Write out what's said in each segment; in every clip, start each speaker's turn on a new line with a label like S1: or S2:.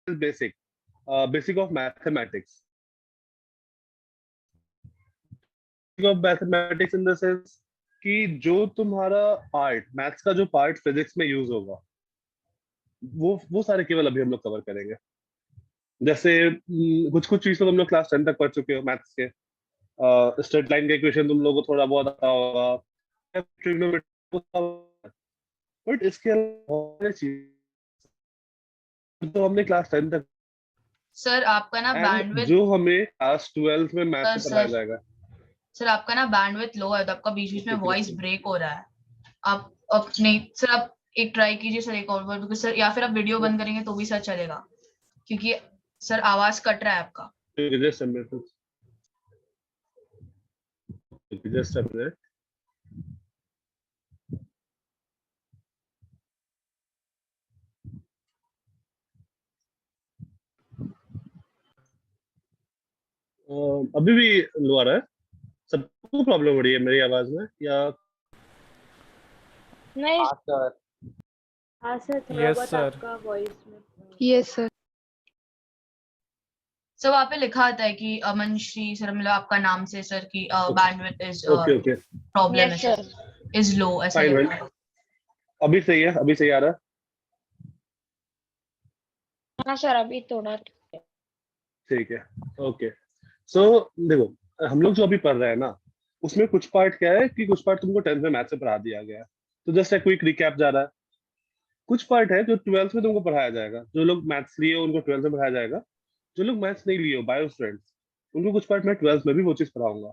S1: Basic basic of mathematics of mathematics in the sense कि जो तुम्हारा पार्ट मैथ्स का जो पार्ट फिजिक्स में यूज होगा वो सारे केवल अभी हम लोग कवर करेंगे। जैसे कुछ कुछ चीज तो तुम लोग क्लास 10 तक पढ़ चुके हो मैथ्स के। स्ट्रेट लाइन का इक्वेशन तुम लोगों को थोड़ा बहुत आता होगा, ट्रिग्नोमेट्री, बट इसके अलावा बहुत सारी चीज तो हमने क्लास 10 तक
S2: सर आपका ना
S1: एंड
S2: बैंडविड्थ,
S1: जो हमें क्लास 12 में मैथ में पढ़ाया जाएगा।
S2: सर आपका ना बैंडविड्थ लो है तो आपका बीच बीच में वॉइस ब्रेक हो रहा है। आप नहीं सर, आप एक ट्राई कीजिए सर, एक और बार, बिकॉज सर या फिर आप वीडियो बंद करेंगे तो भी सर चलेगा, क्योंकि सर आवाज कट रहा है आपका।
S1: Just a minute. अभी भी लो आ रहा है? सबको प्रॉब्लम हो रही है मेरी आवाज में या?
S3: नहीं
S4: हाँ सर।
S3: हाँ सर, थोड़ा बहुत आपका वॉइस में।
S5: Yes sir.
S2: सर वहाँ पे लिखा आता है कि अमन श्री सर, मतलब आपका नाम से सर की bandwidth is
S1: okay okay
S2: problem है सर, इज लो ऐसा
S1: फाइन
S2: लिखा
S1: फाइन।
S2: है।
S1: अभी सही है, अभी सही आ रहा है।
S3: हाँ सर, अभी थोड़ा
S1: ठीक है ओके। सो देखो हम लोग जो अभी पढ़ रहे हैं ना उसमें कुछ पार्ट क्या है कि कुछ पार्ट तुमको 10th में मैथ से पढ़ा दिया गया है, तो जस्ट एक क्विक रिकैप जा रहा है। कुछ पार्ट है जो 12th में तुमको पढ़ाया जाएगा, जो लोग मैथ्स लिए उनको 12th में पढ़ाया जाएगा। जो लोग मैथ्स नहीं लिए हो बायो स्टूडेंट्स उनको कुछ पार्ट मैं 12th में भी वो चीज पढ़ाऊंगा।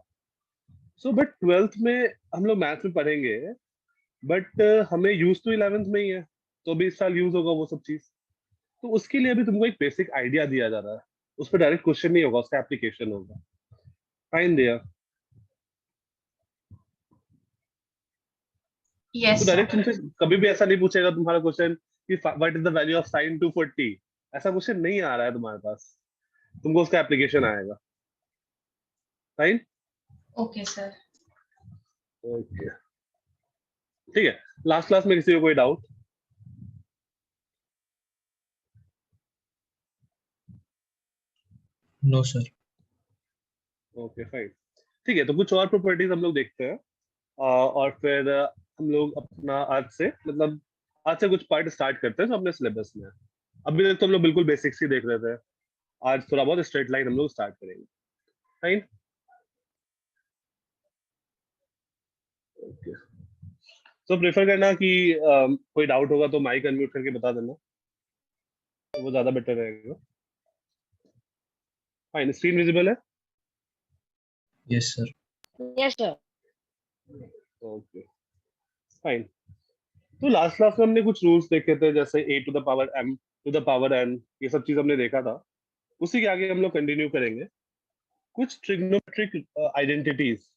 S1: सो बट 12th में हम लोग मैथ्स में पढ़ेंगे, बट हमें यूज तो 11th में ही है, तो अभी इस साल यूज होगा वो सब चीज। तो उसके लिए अभी तुमको एक बेसिक आइडिया दिया जा रहा है, उस पर डायरेक्ट क्वेश्चन नहीं होगा, उसका एप्लीकेशन होगा। फाइन दिया।
S2: यस
S1: तो डायरेक्ट तुमसे कभी भी ऐसा नहीं पूछेगा तुम्हारा क्वेश्चन कि what is the value of sine 240, ऐसा क्वेश्चन नहीं आ रहा है तुम्हारे पास, तुमको उसका एप्लीकेशन आएगा। Fine
S2: okay sir.
S1: ओके ठीक है। लास्ट क्लास में किसी को कोई doubt?
S6: No sir.
S1: Okay fine ठीक है। तो कुछ और प्रॉपर्टीज हम लोग देखते हैं और फिर हम लोग अपना आज से मतलब आज से कुछ पार्ट स्टार्ट करते हैं जो अपने सिलेबस में है। अभी तक तो हम लोग बिल्कुल बेसिक्स ही देख रहे थे, आज थोड़ा बहुत स्ट्रेट लाइन हम लोग स्टार्ट करेंगे। Fine okay. तो प्रेफर करना कि कोई डाउट होगा तो माइक अनम्यूट करके बता देना, तो वो ज्यादा बेटर रहेगा। फाइन स्क्रीन विजिबल है?
S6: Yes sir.
S3: Yes sir.
S1: Okay fine. तो लास्ट क्लास में हमने कुछ रूल्स देखे थे, जैसे a to the power m to the power n, ये सब चीज हमने देखा था। उसी के आगे हम लोग कंटिन्यू करेंगे। कुछ ट्रिग्नोमेट्रिक आइडेंटिटीज,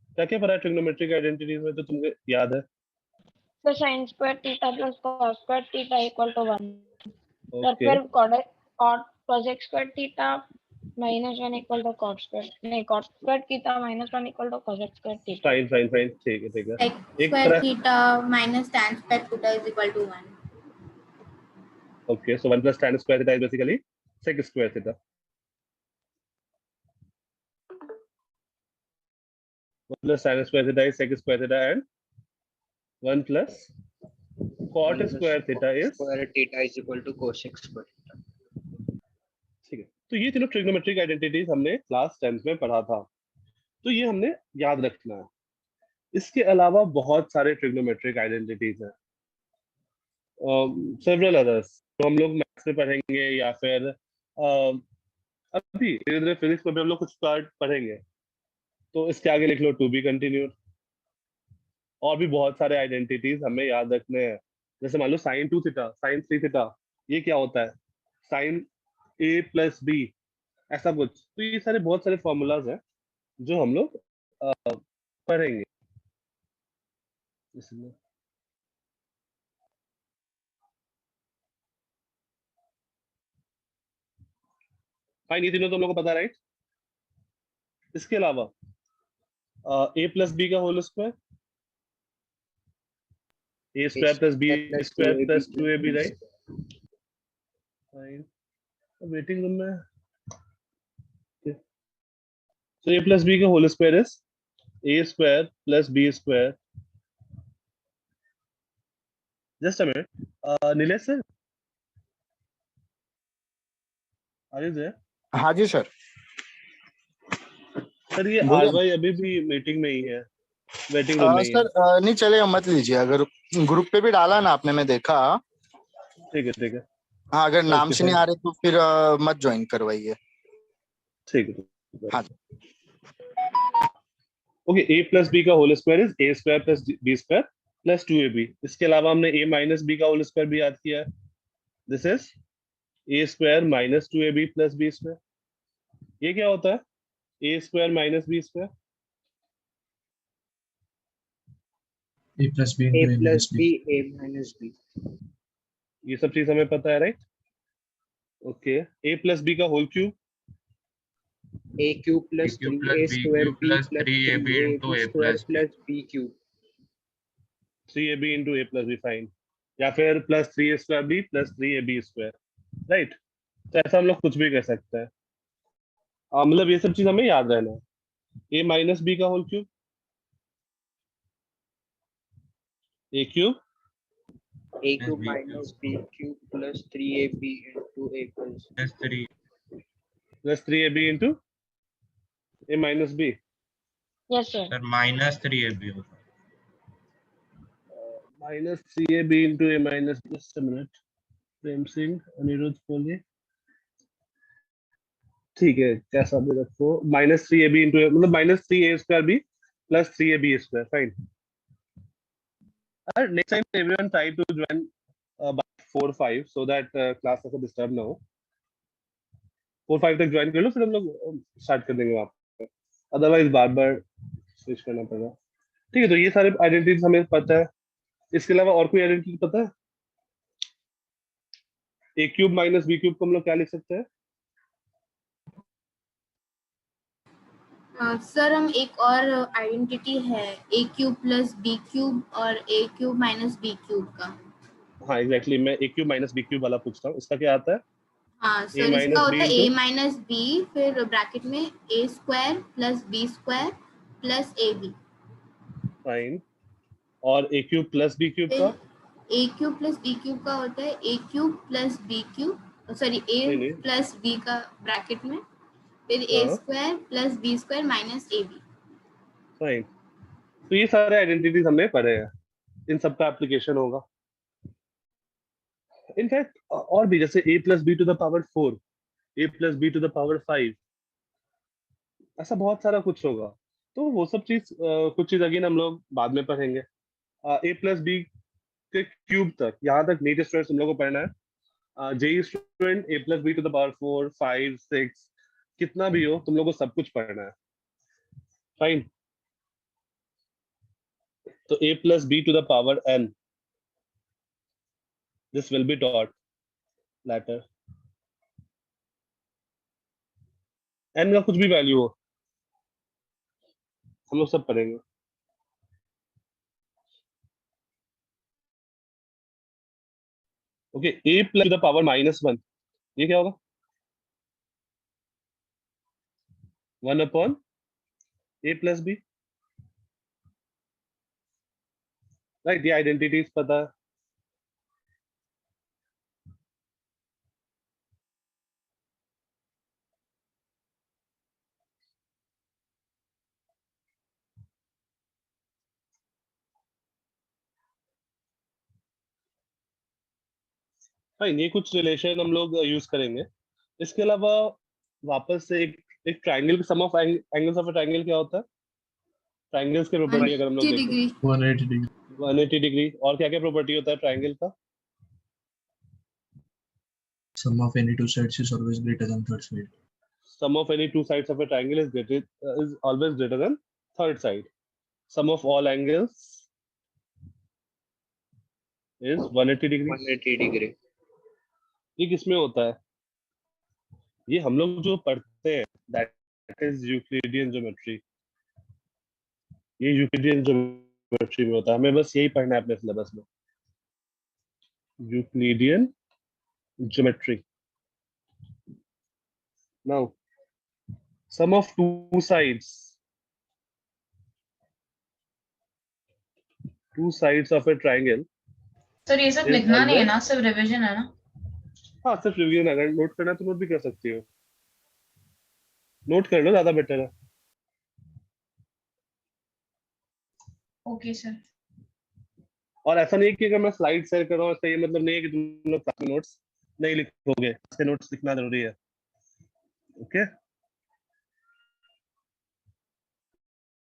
S1: क्या क्या पता है ट्रिग्नोमेट्रिक आइडेंटिटीज में तो तुमको याद है?
S3: तो sin square theta plus cos square theta equal to 1। Sir
S1: okay
S3: फिर cosec square theta minus 1 equal to cot square, नहीं cot square theta minus 1 equal to cosec square theta.
S1: Fine fine fine ठीक है ठीक है।
S5: Sec
S1: एक
S5: square
S1: तरह
S5: theta minus tan square theta is equal to 1.
S1: Okay so 1 plus tan square theta is basically sec square theta. 1 plus tan square theta is sec square theta and 1 plus cot square theta is
S4: square theta is equal to cosec square theta.
S1: ठीक है। तो ये तीनों trigonometric identities हमने class 10th में पढ़ा था, तो ये हमने याद रखना है। इसके अलावा बहुत सारे ट्रिग्नोमेट्रिक आइडेंटिटीज हैं, सेवरल अदर्स तो हम लोग मैथ्स में पढ़ेंगे या फिर अभी धीरे धीरे फिजिक्स में भी हम लोग कुछ पार्ट पढ़ेंगे। तो इसके आगे लिख लो टू बी कंटिन्यूड। और भी बहुत सारे आइडेंटिटीज हमें याद रखने हैं, जैसे मान लो साइन 2 थीटा साइन 3 थीटा, ये क्या होता है? साइन ए प्लस बी, ऐसा कुछ। तो ये सारे बहुत सारे फॉर्मूलाज हैं जो हम लोग पढ़ेंगे इसमें। फाइन ये तीनों तो हम लोग को पता राइट। इसके अलावा ए प्लस बी का whole square, A square plus B square plus 2ab right. Fine waiting room में so a plus b का whole square is a square plus b स्क्वायर. Just a minute, Nilesh sir, are you there?
S7: हाँ जी sir,
S1: sir ये
S7: बोलिए।
S1: आरवाई अभी भी meeting में ही है, वेटिंग रूम में ही है.
S7: सर नहीं चलेगा, मत लीजिए। अगर ग्रुप पे भी डाला ना आपने, मैं देखा।
S1: ठीक है ठीक है
S7: हाँ, अगर नाम
S1: ओके
S7: से नहीं
S1: फाइन.
S7: आ रहे तो फिर मत ज्वाइन करवाइए।
S1: ठीक है.
S7: हाँ।
S1: ओके, a प्लस बी का whole square is a square plus b square plus 2ab. इसके अलावा हमने a माइनस b का होल स्क्वायर भी याद किया है. This is a square minus 2ab plus b square. ये क्या होता है? a square minus b square.
S6: A plus B
S4: A
S6: into A
S4: plus
S6: minus B.
S4: B, A minus B.
S1: ये सब चीज हमें पता है, right? Okay, a plus b का whole cube.
S4: A cube plus
S8: A cube
S4: 3A
S8: plus B
S4: square
S8: cube
S4: B
S8: plus
S4: plus
S8: 3AB
S4: 3A
S8: into A
S4: square
S8: plus B.
S4: plus B cube.
S1: 3ab into a plus b, fine. या फिर plus 3a square b plus 3ab square, right? तो ऐसा हम लोग कुछ भी कर सकते हैं. मतलब ये सब चीज हमें याद रहना है. a माइनस b का whole cube, a cube
S4: A cube
S8: B
S4: minus B cube plus 3AB into A plus B.
S8: plus 3.
S1: Plus 3ab into a minus b.
S3: Yes, sir.
S8: Sir minus 3AB होगा.
S1: Minus 3ab into a minus, just a minute, Prem Singh, Aniruddh बोलिए. ठीक है, कैसा भी रखो. Minus 3ab into मतलब minus 3a square b plus 3ab square, fine. Next time everyone try to join by 4-5 so that class को disturb ना हो. 4-5 तक ज्वाइन कर लो, फिर हम लोग स्टार्ट कर देंगे वहाँ पे. अदरवाइज बार बार स्विच करना पड़ेगा. ठीक है, तो ये सारे आइडेंटिटीज हमें पता है. इसके अलावा और कोई आइडेंटिटी पता है? A cube minus B cube को हम लोग क्या लिख सकते हैं?
S5: सर हम एक और आइडेंटिटी है A cube plus B cube और A cube minus B cube का.
S1: हाँ एग्जैक्टली, मैं ए क्यूब माइनस बी क्यूब वाला पूछ रहा हूँ. इसका क्या आता है?
S5: हाँ
S1: a
S5: सर, इसका
S1: minus
S5: होता
S1: b
S5: है
S1: into
S5: ए माइनस बी, फिर ब्रैकेट में A square plus B square plus A B.
S1: Fine. और A cube plus B cube का?
S5: फिर A cube plus B cube का होता है A cube plus B cube, sorry A
S1: नहीं नहीं,
S5: प्लस बी का ब्रैकेट में, फिर ए
S1: हाँ
S5: square plus B square minus A B.
S1: Fine. तो ये सारे आइडेंटिटीज हमने पढ़े हैं, इन सब का एप्लीकेशन होगा. इनफैक्ट और भी, जैसे a plus B to the power 4, a plus B to the power 5, ऐसा बहुत सारा कुछ होगा. तो वो सब चीज कुछ चीज अगेन हम लोग बाद में पढ़ेंगे. a प्लस बी के क्यूब तक, यहाँ तक नीट स्टूडेंट्स तुम लोग को पढ़ना है. JEE student a plus B to the power 4, 5, 6 कितना भी हो, तुम लोग को सब कुछ पढ़ना है. फाइन. तो a plus B to the power n, this will be taught later. n का कुछ भी वैल्यू हो, हम लोग सब पढ़ेंगे. Okay, a plus to the power -1, ये क्या होगा? 1 upon a plus B, right? ये आइडेंटिटीज पता है. फाइन, ये कुछ रिलेशन हम लोग यूज करेंगे. इसके अलावा वापस से एक triangle, sum of angles of a triangle क्या होता है? ट्रायंगल्स की प्रॉपर्टी अगर हम लोग
S5: 180
S1: देखें,
S5: डिग्री.
S6: 180 degree.
S1: 180 डिग्री. और क्या क्या प्रॉपर्टी होता है ट्रायंगल का?
S6: Sum of any two sides is always greater than third side.
S1: Sum of any two sides of a triangle is always greater than third side. Sum of all angles is 180 degree.
S4: 180 degree.
S1: ये किसमें होता है? ये हम लोग जो पढ़ते हैं, that is यूक्लिडियन ज्योमेट्री. ये यूक्लिडियन ज्योमेट्री में होता है. हमें बस यही पढ़ना है अपने सिलेबस में, Euclidean geometry. now sum of two sides of a triangle
S2: sir ये सब
S1: is
S2: लिखना नहीं है
S1: always,
S2: ना, सिर्फ रिवीजन है ना?
S1: हाँ सिर्फ रिवीजन, अगर नोट करना है तो नोट भी कर सकती हो, नोट कर लो, ज्यादा बेटर है।
S2: Okay sir.
S1: और ऐसा नहीं है कि अगर मैं स्लाइड शेयर कर रहा हूँ इसका ये मतलब नहीं है कि तुम लोग साथ में नोट्स नहीं लिखोगे, इसके नोट्स लिखना जरूरी है। ओके,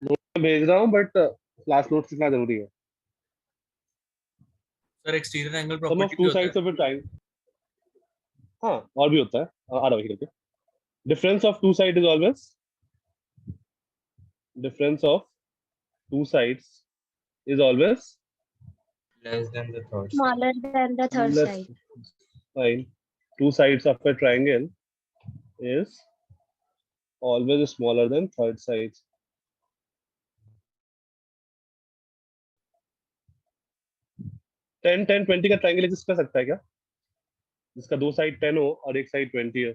S1: नोट भेज रहा हूँ बट क्लास नोट्स लिखना जरूरी है।
S8: Sir exterior angle
S1: sum of
S8: property भी
S1: टू
S8: होता है।
S1: साइड्स ऑफ ए ट्रायंगल, हाँ और भी होता है, आ रहा है करके। Difference of two side is always, difference of two sides is always
S8: less than the third side.
S3: Smaller than the third
S1: less,
S3: side.
S1: fine, two sides of a triangle is always smaller than third sides. Ten ten 20 का triangle exist कर सकता है क्या, जिसका दो side 10 हो और एक साइड 20 है,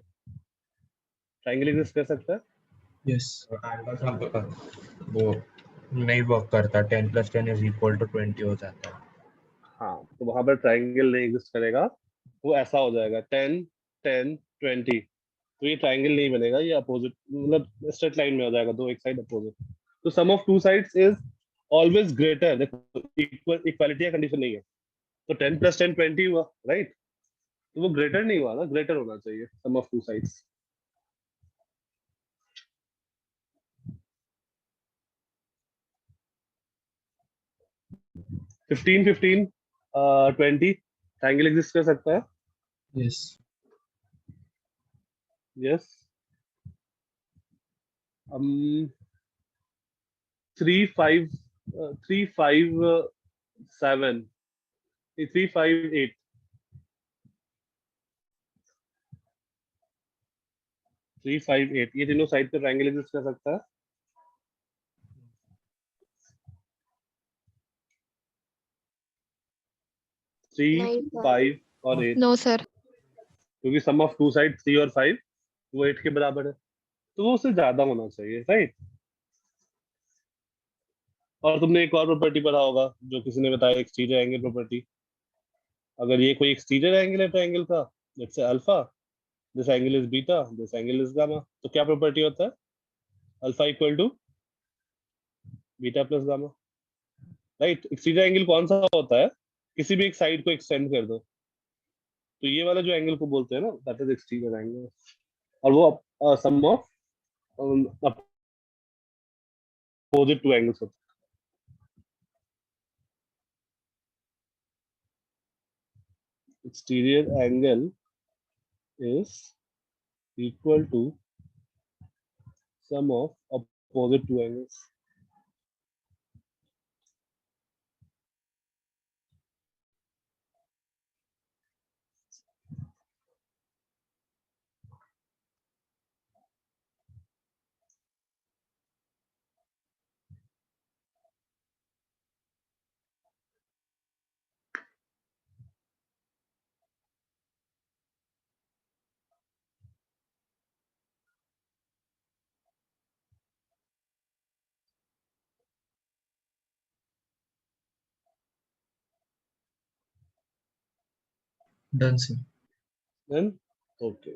S1: ट्राइंगल एग्जिस्ट कर सकता है?
S6: Yes.
S8: वो नहीं वर्क करता, 10 + 10 = 20 हो जाता है।
S1: हाँ, तो वहां पर ट्राइंगल नहीं एग्जिस्ट करेगा, वो ऐसा हो जाएगा 10 10 20, तो ये ट्राइंगल नहीं बनेगा, ये अपोजिट मतलब स्ट्रेट लाइन में हो जाएगा, दो एक साइड अपोजिट। तो sum of two sides is always greater, देखो इक्वालिटी का कंडीशन नहीं है, तो 10 + 10 20 हुआ, राइट? तो वो ग्रेटर नहीं हुआ ना, ग्रेटर होना चाहिए sum of two sides. Fifteen 20 triangle exist कर सकता है?
S6: Yes.
S1: यस। 3 5 3 5 7 3 5 8 3 5 8 ये तीनों साइड पे ट्राइंगल एग्जिस्ट कर सकता है? थ्री
S3: नहीं sir.
S1: 5 और 8,
S3: No sir.
S1: क्योंकि सम ऑफ टू साइड 3 और 5 वो 8 के बराबर है, तो वो उससे ज्यादा होना चाहिए, राइट? और तुमने एक और प्रॉपर्टी पढ़ा होगा जो किसी ने बताया, एक्सटीरियर एंगल प्रॉपर्टी। अगर ये कोई एक्सटीरियर एंगल है ट्राइंगल का, let's say alpha, this angle is beta, this angle is gamma, तो क्या प्रॉपर्टी होता है? Alpha equal to beta plus gamma, right? Exterior angle कौन सा होता है? किसी भी एक साइड को एक्सटेंड कर दो, तो ये वाला जो एंगल को बोलते हैं ना, दैट इज एक्सटीरियर एंगल, और वो सम ऑफ अपोजिट टू एंगल्स होता है। Exterior angle is equal to sum of opposite two angles.
S6: Done, sir.
S1: Then okay.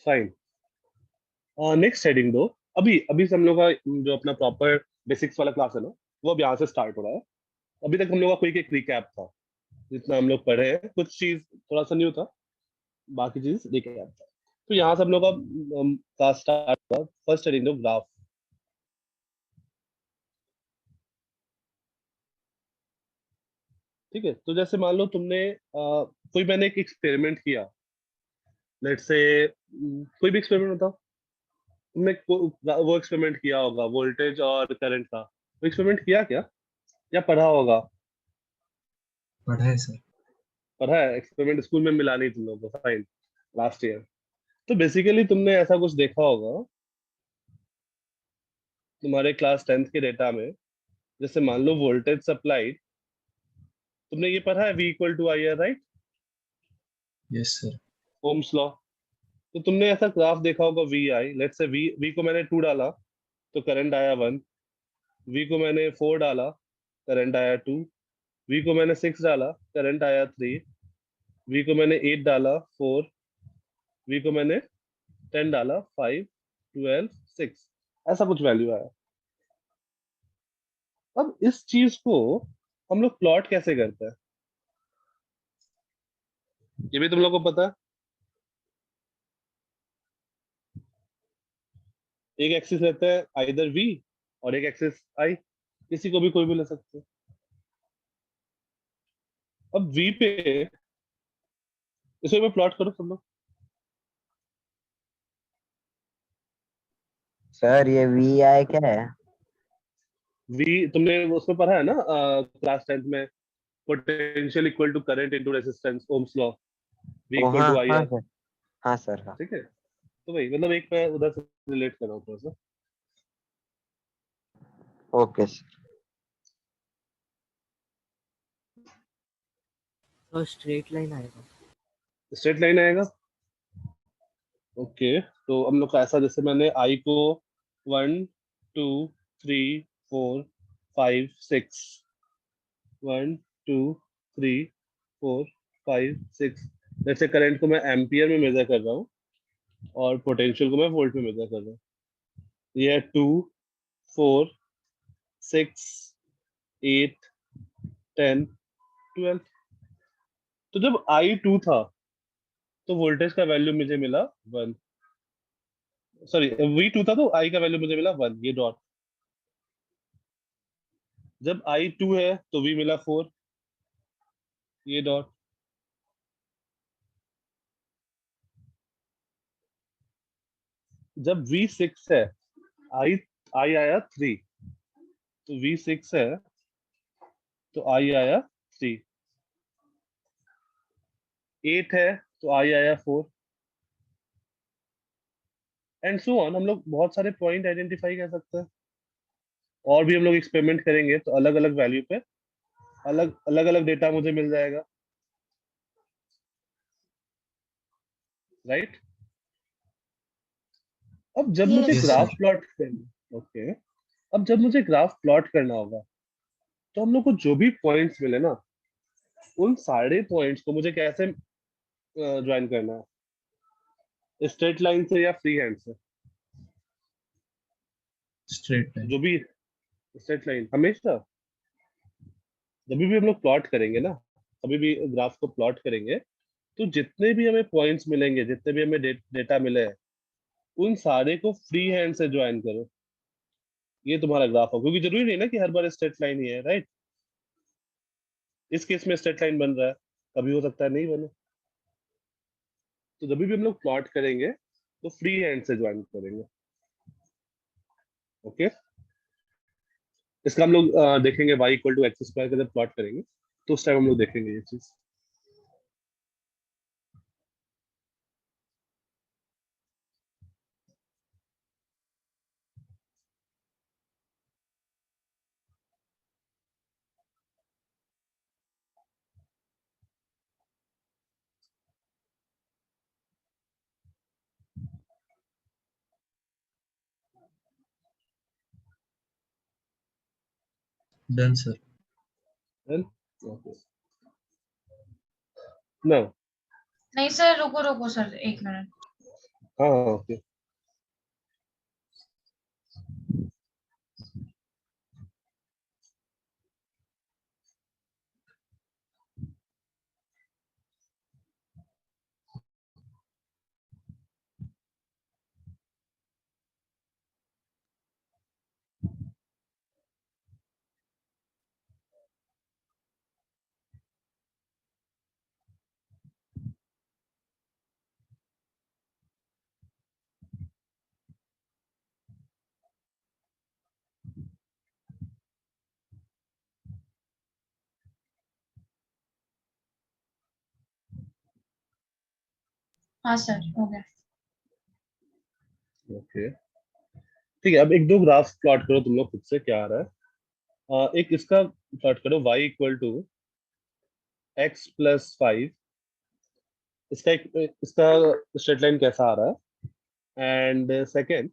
S1: Fine. Next heading दो। अभी अभी से हम लोग का जो अपना प्रॉपर बेसिक्स वाला क्लास है ना, वो अब यहाँ से स्टार्ट हो रहा है। अभी तक हम लोग का कोई एक रिकैप था, जितना हम लोग पढ़े हैं, कुछ चीज थोड़ा सा न्यू था, बाकी चीज रिकैप था। तो यहाँ से हम लोग का क्लास स्टार्ट हुआ। फर्स्ट हेडिंग दो, ग्राफ। ठीक है, तो जैसे मान लो तुमने कोई मैंने एक एक्सपेरिमेंट किया, लेट्स से कोई भी एक्सपेरिमेंट बताओ, तुमने वो एक्सपेरिमेंट किया होगा वोल्टेज और करंट का, वो एक्सपेरिमेंट किया क्या या पढ़ा होगा?
S6: पढ़ा है सर।
S1: पढ़ा है, एक्सपेरिमेंट स्कूल में मिला नहीं तुम लोगों को, फाइन, लास्ट ईयर। तो बेसिकली तुमने ऐसा कुछ देखा होगा तुम्हारे क्लास 10th के डेटा में, जैसे मान लो वोल्टेज सप्लाइड, तुमने ये पढ़ा है V equal to I R, right?
S6: Yes, sir.
S1: Ohm's law. तो तुमने ऐसा ग्राफ देखा होगा V I, let's say V को मैंने 2 डाला तो करंट आया 1, वी को मैंने 4 डाला करंट आया 2, वी को मैंने 6 डाला करंट आया 3, वी को मैंने 8 डाला 4, वी को मैंने 10 डाला 5, 12, 6, ऐसा कुछ वैल्यू आया। अब इस चीज को हम लोग प्लॉट कैसे करते हैं, ये भी तुम लोग को पता है? एक एक्सिस रहता है आइदर वी और एक एक्सिस आई, किसी को भी कोई भी ले सकते हैं। अब वी पे इसे प्लॉट करो सब लोग।
S9: सर ये वी आई क्या है?
S1: वी तुमने उसमें पढ़ा है ना क्लास 10th में, potential equal to current into resistance, Ohm's law, V
S9: ओ
S1: इक्वल
S9: हाँ
S1: टू आई
S9: हाँ
S1: आर।
S9: सर, हाँ सर हाँ।
S1: ठीक है, तो वही मतलब एक मैं उधर से रिलेट कर रहा हूँ थोड़ा सा।
S9: Okay sir.
S4: तो स्ट्रेट लाइन आएगा।
S1: स्ट्रेट लाइन आएगा, ओके। तो हम लोग का ऐसा, जैसे मैंने आई को 1 2 3 4 5 6, 1 2 3 4 5 6, जैसे करंट को मैं एम्पियर में मेजर कर रहा हूँ और पोटेंशियल को मैं वोल्ट में मेजर कर रहा हूँ। ये है 2 4 6 8 10 12। तो जब आई 2 था तो वोल्टेज का वैल्यू मुझे मिला 1, सॉरी वी 2 था तो आई का वैल्यू मुझे मिला 1, ये डॉट। जब आई 2 है तो वी मिला 4, ये डॉट। जब वी 6 है, आई आई आया 3, तो वी 6 है तो आई आया 3, 8 है तो आई आया 4, एंड सो ऑन। हम लोग बहुत सारे पॉइंट आइडेंटिफाई कर सकते हैं, और भी हम लोग एक्सपेरिमेंट करेंगे तो अलग अलग वैल्यू पे अलग अलग अलग डेटा मुझे मिल जाएगा, राइट? अब जब मुझे
S5: Yes,
S6: Yes,
S5: sir.
S6: sir.
S1: Graph plot करना, ओके, अब जब मुझे ग्राफ प्लॉट करना होगा तो हम लोग को जो भी पॉइंट्स मिले ना, उन सारे पॉइंट्स को मुझे कैसे ज्वाइन करना है, स्ट्रेट लाइन से या फ्री हैंड से?
S6: Straight line.
S1: जो भी स्ट्रेट लाइन हमेशा, जब भी हम लोग प्लॉट करेंगे ना, कभी भी ग्राफ को प्लॉट करेंगे तो जितने भी हमें पॉइंट्स मिलेंगे, जितने भी हमें डेटा मिले हैं, उन सारे को फ्री हैंड से ज्वाइन करो, ये तुम्हारा ग्राफ हो। क्योंकि जरूरी नहीं ना कि हर बार स्ट्रेट लाइन ही है, राइट? इस केस में स्ट्रेट लाइन बन रहा है, कभी हो सकता है नहीं बने। तो जब भी हम लोग प्लॉट करेंगे तो फ्री हैंड से ज्वाइन करेंगे, ओके। इसका हम लोग देखेंगे y equal to X square का जब प्लॉट करेंगे तो उस टाइम हम लोग देखेंगे ये चीज।
S6: Done, sir.
S1: ना,
S2: नहीं सर, रुको रुको सर, एक मिनट।
S1: हाँ हाँ ओके।
S2: हाँ सर, हो गया।
S1: ओके ठीक है, अब एक दो ग्राफ प्लॉट करो तुम लोग खुद से, क्या आ रहा है। एक इसका प्लॉट करो y equal to x plus 5, इसका स्ट्रेट लाइन कैसा आ रहा है। And second,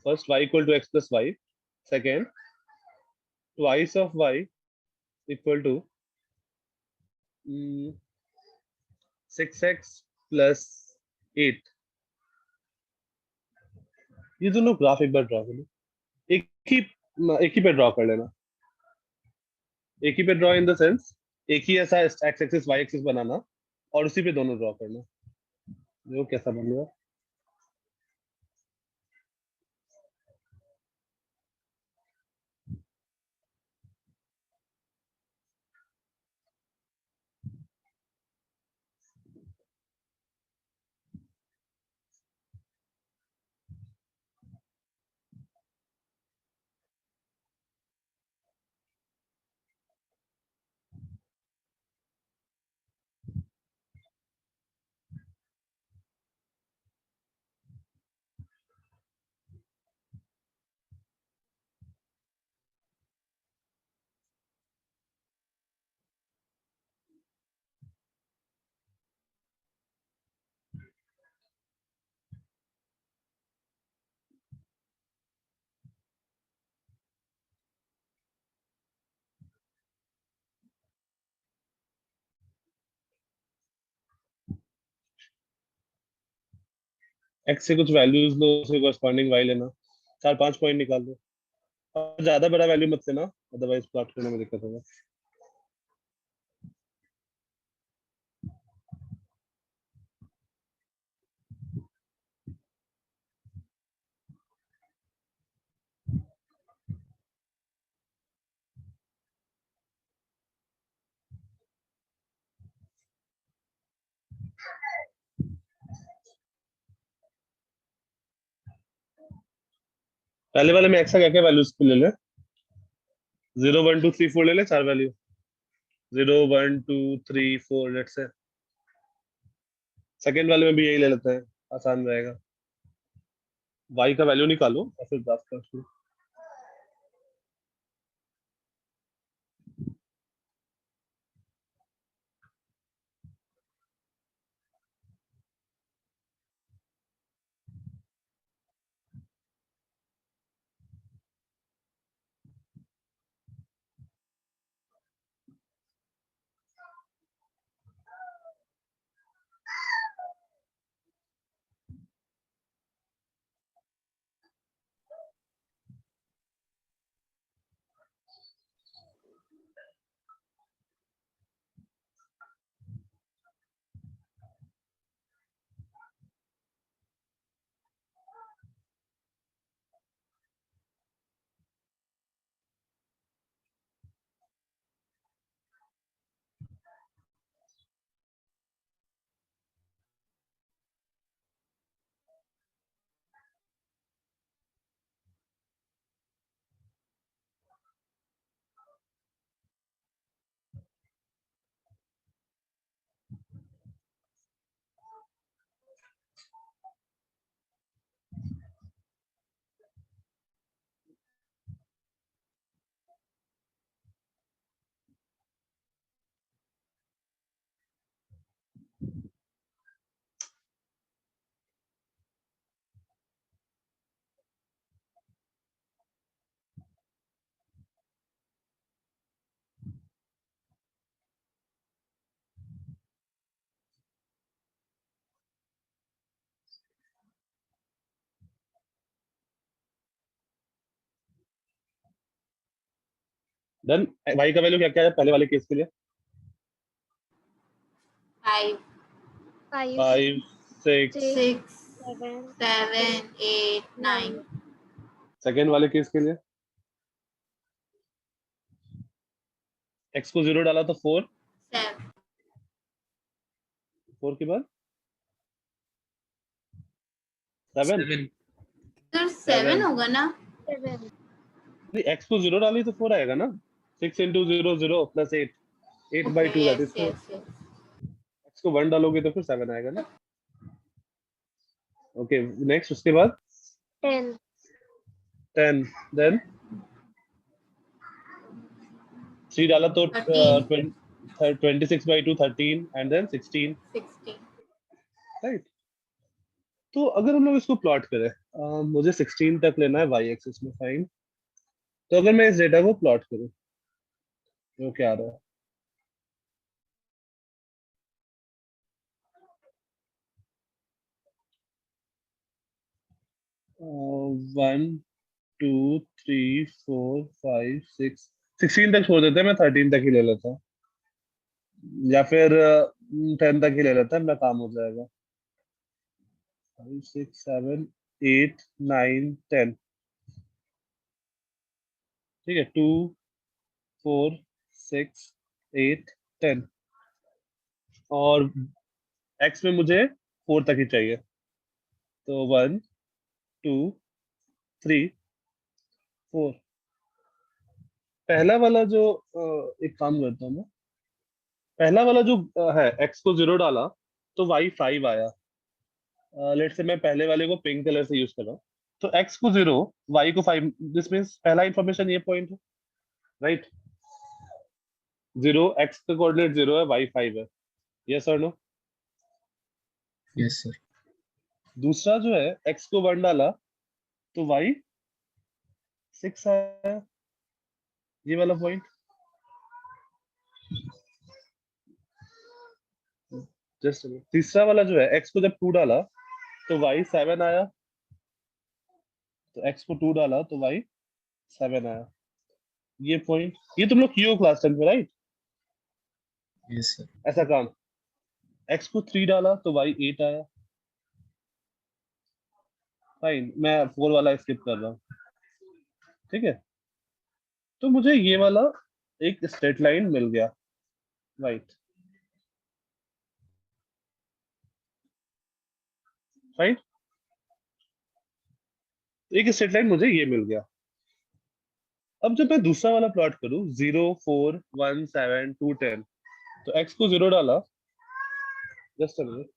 S1: first y equal to x plus 5, second twice of y equal to 6x plus 8। ये दोनों ग्राफ एक बार ड्रॉ कर लो, एक ही पे ड्रॉ कर लेना, एक ही पे ड्रॉ इन द सेंस एक ही ऐसा एक्स एक्सिस वाई एक्सिस बनाना और उसी पे दोनों ड्रॉ करना। देखो कैसा बन रहा है। एक्स से कुछ वैल्यूज लो, उसके कॉरस्पॉन्डिंग वाई लेना, 4-5 पॉइंट निकाल दो और ज्यादा बड़ा वैल्यू मत लेना, अदरवाइज प्लॉट करने में दिक्कत होगा। पहले वाले में एक्स का क्या क्या वैल्यूज ले ले, 0 1 2 3 4 ले ले, 4 वैल्यू 0 1 2 3 4 लेट्स से। सेकंड वाले में भी यही ले लेते हैं, आसान रहेगा। वाई का वैल्यू निकालो और फिर ग्राफ का उसमें। देन वाई का वैल्यू क्या क्या है पहले वाले केस के लिए,
S5: 5
S1: 5 6
S5: 6 7 8 9
S1: सेकेंड वाले केस के लिए x को 0 डाला तो 4
S5: 7
S1: 4 के बाद 7
S5: सर 7 होगा ना।
S1: नहीं, x को 0 डाली तो 4 आएगा ना। 6 into 0 0 plus 8 8 by 2 that is 4।
S5: yes.
S1: x इसको 1 डालोगे तो फिर 7 आएगा ना। ओके नेक्स्ट, उसके बाद
S3: 10
S1: 10, देन 3 डाला तो
S5: 13,
S1: 26/2 13 एंड देन 16,
S5: 16.
S1: राइट। तो अगर हम लोग इसको प्लॉट करें, मुझे 16 तक लेना है वाई एक्सिस में, फाइन। तो अगर मैं इस डेटा को प्लॉट करूं तो क्या आ रहा है? One two three four five six, 16 तक छोड़ देते हैं, मैं 13 तक ही ले लेता हूँ, या फिर 10 तक ही ले लेता है, मेरा काम हो जाएगा। 5 6 7 8 9 10, ठीक है। 2 4 6 8 10, और x में मुझे 4 तक ही चाहिए, तो 1 2 3 4। पहला वाला जो एक काम करता हूँ मैं, पहला वाला जो है x को 0 डाला तो y 5 आया। लेट से मैं पहले वाले को पिंक कलर से यूज कर रहा हूँ, तो x को 0 y को 5, दिस मींस पहला इंफॉर्मेशन ये पॉइंट है, राइट। 0 x का कोऑर्डिनेट 0 है, y 5 है, यस और नो।
S6: Yes, sir.
S1: दूसरा जो है x को 1 डाला तो y 6 आया, ये वाला पॉइंट। जस्ट तीसरा वाला जो है x को जब 2 डाला तो y 7 आया, तो x को 2 डाला तो y 7 आया, ये पॉइंट। ये तुम लोग किए हो क्लास 10 में, राइट।
S6: Yes, sir.
S1: ऐसा काम, x को 3 डाला तो y 8 आया, फाइन। मैं 4 वाला स्किप कर रहा हूँ, ठीक है। तो मुझे ये वाला एक स्ट्रेट लाइन मिल गया, राइट, राइट। एक स्ट्रेट लाइन मुझे ये मिल गया। अब जब मैं दूसरा वाला प्लॉट करूं, 0 4 1 7 2 10, तो x को 0 डाला, जस्ट अ मिनट,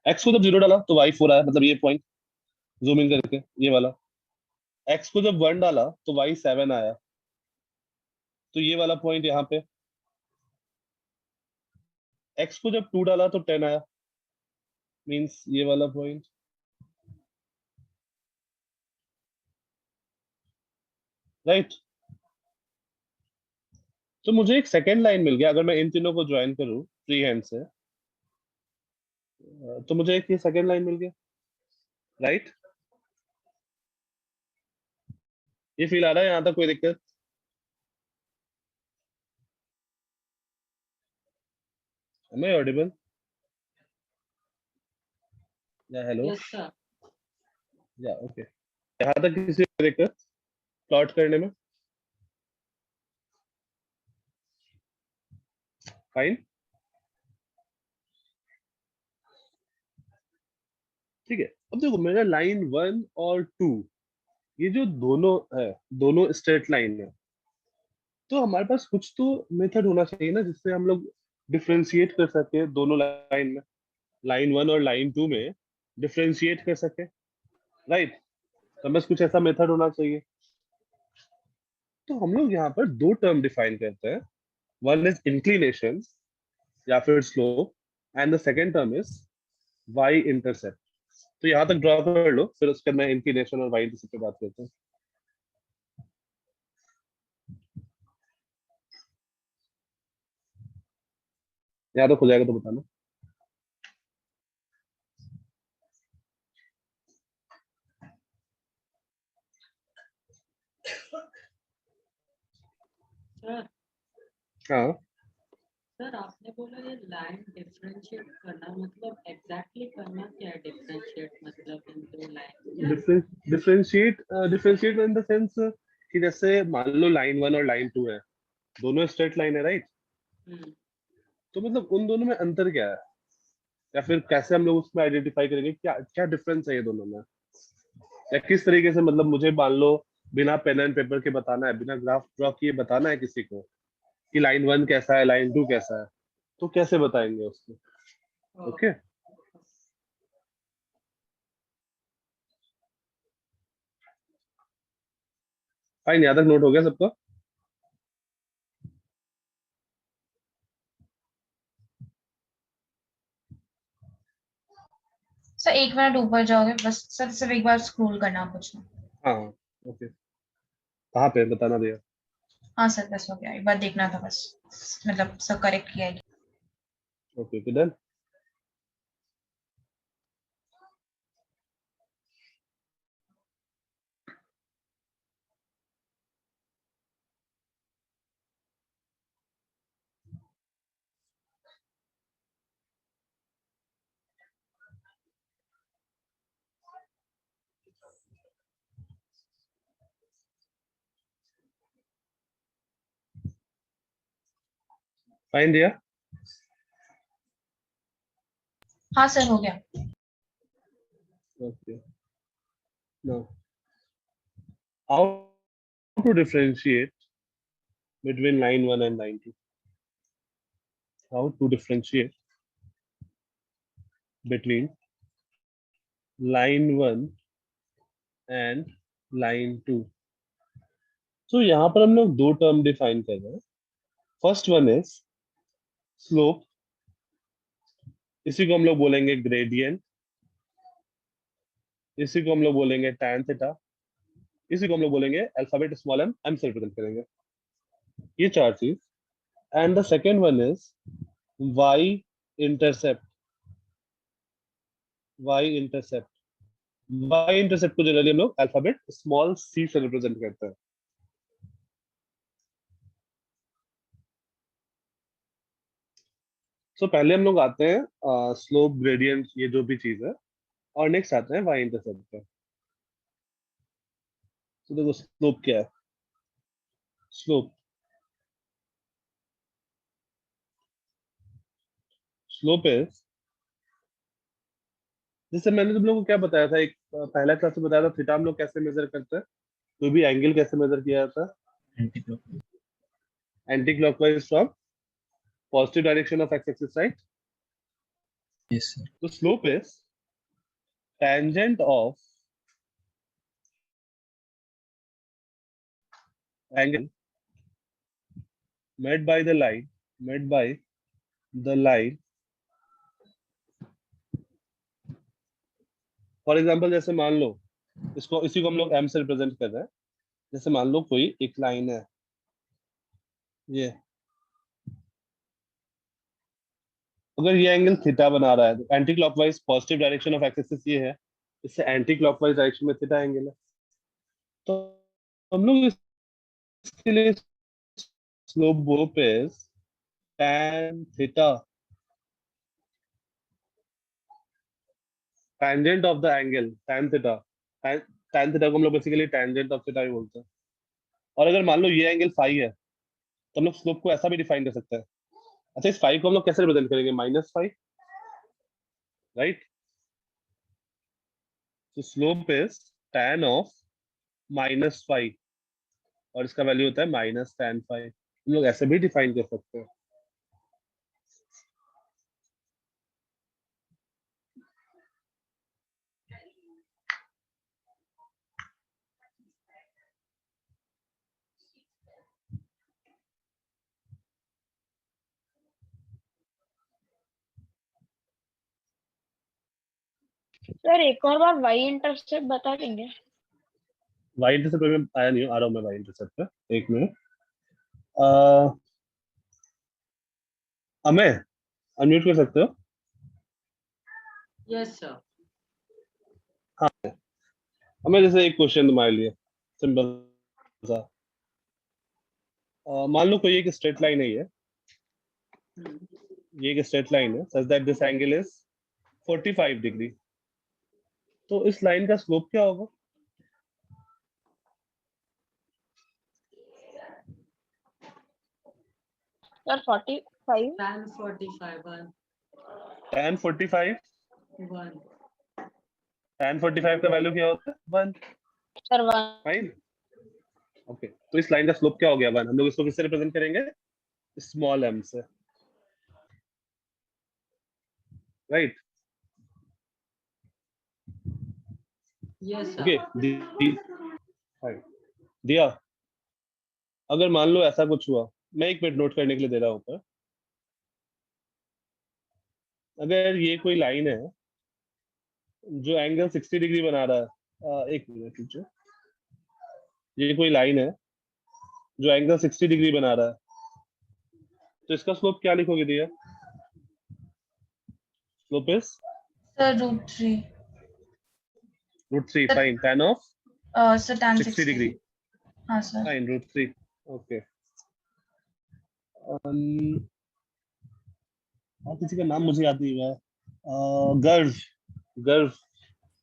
S1: x को जब 0 डाला तो y 4 आया, मतलब ये पॉइंट, जूम इन करके ये वाला। x को जब 1 डाला तो y 7 आया, तो ये वाला पॉइंट यहाँ पे। x को जब 2 डाला तो 10 आया, मींस ये वाला पॉइंट, राइट। तो मुझे एक सेकेंड लाइन मिल गया, अगर मैं इन तीनों को ज्वाइन करूं फ्री हैंड से, तो मुझे एक ये सेकेंड लाइन मिल गया, राइट। ये फील आ रहा है यहाँ तक, कोई दिक्कत? Am I audible? या हेलो,
S10: Yes, sir.
S1: या ओके। यहाँ तक किसी को दिक्कत प्लॉट करने में? फाइन, ठीक है। अब देखो, मेरा लाइन 1 और 2, ये जो दोनों है, दोनों स्ट्रेट लाइन है, तो हमारे पास कुछ तो मेथड होना चाहिए ना, जिससे हम लोग डिफरेंशिएट कर सके दोनों लाइन में, लाइन 1 और लाइन 2 में डिफरेंशिएट कर सके, राइट। तो बस कुछ ऐसा मेथड होना चाहिए। तो हम लोग यहाँ पर दो टर्म डिफाइन करते हैं, वन इज इंक्लिनेशन या फिर slope, and the second term is Y intercept. तो यहाँ तक ड्रॉ कर लो, फिर उसके बाद मैं इंक्लिनेशन और वाई इंटरसेप्ट पे बात करता हूँ। यहाँ तक हो जाएगा तो बताना।
S10: सर
S1: हाँ,
S10: सर आपने बोला ये लाइन डिफरेंशिएट करना, मतलब एग्जैक्टली करना क्या है? डिफरेंशिएट मतलब इन दो line
S1: differentiate in the sense कि जैसे मान लो लाइन 1 और लाइन 2 है, दोनों स्ट्रेट लाइन है, राइट। तो मतलब उन दोनों में अंतर क्या है? या फिर कैसे हम लोग उसमें आइडेंटिफाई करेंगे क्या क्या डिफरेंस है ये दोनों में, या किस तरीके से, मतलब मुझे मान लो बिना पेन एंड पेपर के बताना है, बिना ग्राफ ड्रॉ किए बताना है किसी को कि लाइन 1 कैसा है, लाइन 2 कैसा है, तो कैसे बताएंगे उसको? ओके फाइन, यहाँ तक नोट हो गया सबका?
S2: सर 1 मिनट ऊपर जाओगे बस सर, सिर्फ एक बार स्क्रॉल करना कुछ नहीं।
S1: हाँ ओके, कहाँ पे बताना भैया?
S2: हाँ सर बस हो गया, एक बार देखना था बस, मतलब सब करेक्ट किया है।
S1: Okay okay done. फाइन दिया?
S2: हाँ सर हो गया।
S1: Okay now how to differentiate between line 1 and line 2? How to differentiate between line 1 and line 2? So यहाँ पर हम लोग दो टर्म डिफाइन कर रहे हैं। फर्स्ट वन इज स्लोप, इसी को हम लोग बोलेंगे ग्रेडियंट, इसी को हम लोग बोलेंगे tan थीटा, इसी को हम लोग बोलेंगे अल्फाबेट स्मॉल एम, एम से रिप्रेजेंट करेंगे, ये चार चीज। And the second one is Y intercept. Y intercept, Y intercept को जनरली हम लोग अल्फाबेट स्मॉल सी से रिप्रेजेंट करते हैं। सो पहले हम लोग आते हैं स्लोप ग्रेडियंट, ये जो भी चीज है, और नेक्स्ट आते हैं वाई इंटरसेप्ट पे। तो देखो स्लोप क्या है। स्लोप, स्लोप इज, जैसे मैंने तुम लोगों को क्या बताया था, एक पहला क्लास में बताया था थीटा हम लोग कैसे मेजर करते हैं, कोई भी एंगल कैसे मेजर किया जाता है,
S6: anti clockwise.
S1: Anti clockwise from positive direction of X axis, right?
S6: Yes sir.
S1: तो slope is tangent of angle made by the line, made by the line, for example जैसे मान लो इसको, इसी को हम लोग एम से रिप्रेजेंट कर रहे हैं। जैसे मान लो कोई एक लाइन है, ये अगर ये एंगल थीटा बना रहा है तो anti clockwise positive direction of axis ये है, इससे एंटी क्लॉकवाइज डायरेक्शन में थीटा एंगल है। तो हम लोग इसके लिए स्लोप वो पे tan theta, tangent of the angle tan theta, tan theta को हम लोग बेसिकली tangent ऑफ थीटा ही बोलते हैं। और अगर मान लो ये एंगल फाई है तो हम लोग स्लोप को ऐसा भी डिफाइन कर सकते हैं। अच्छा इस फाई को हम लोग कैसे रिप्रेजेंट करेंगे, -फाई, राइट? तो slope is tan of -phi, और इसका वैल्यू होता है -tan फाई। हम लोग ऐसे भी डिफाइन कर सकते हैं।
S3: सर एक और बार वाई इंटरसेप्ट बता देंगे?
S1: वाई इंटरसेप्ट में आया नहीं हूँ, आ रहा हूँ मैं वाई इंटरसेप्ट पे, एक मिनट। हमें अनम्यूट कर सकते हो?
S10: Yes sir.
S1: हाँ, हमें जैसे एक क्वेश्चन तुम्हारे लिए सिंपल सा, मान लो कोई एक स्ट्रेट लाइन है, ये एक स्ट्रेट लाइन है such that this angle is 45 degree. तो इस लाइन का स्लोप क्या होगा?
S3: सर 45।
S10: tan 45 1
S1: tan 45
S10: 1
S1: tan 45 का वैल्यू क्या होता है 1
S3: सर 1
S1: फाइन ओके तो इस लाइन का स्लोप क्या हो गया 1 हम लोग इसको किससे रिप्रेजेंट करेंगे स्मॉल m से right
S10: yes sir
S1: okay fine दिया अगर मान लो ऐसा कुछ हुआ मैं एक मिनट नोट करने के लिए दे रहा हूँ ऊपर अगर ये कोई लाइन है जो एंगल 60 डिग्री बना रहा है एक मिनट रुको ये कोई लाइन है जो एंगल 60 डिग्री बना रहा है तो इसका स्लोप क्या लिखोगे दिया slope is
S2: sir √3
S1: √3 fine tan of
S2: sir tan
S1: 60 degree
S2: हाँ सर
S1: फाइन √3 ओके किसी का नाम मुझे याद नहीं हुआ गर्व गर्व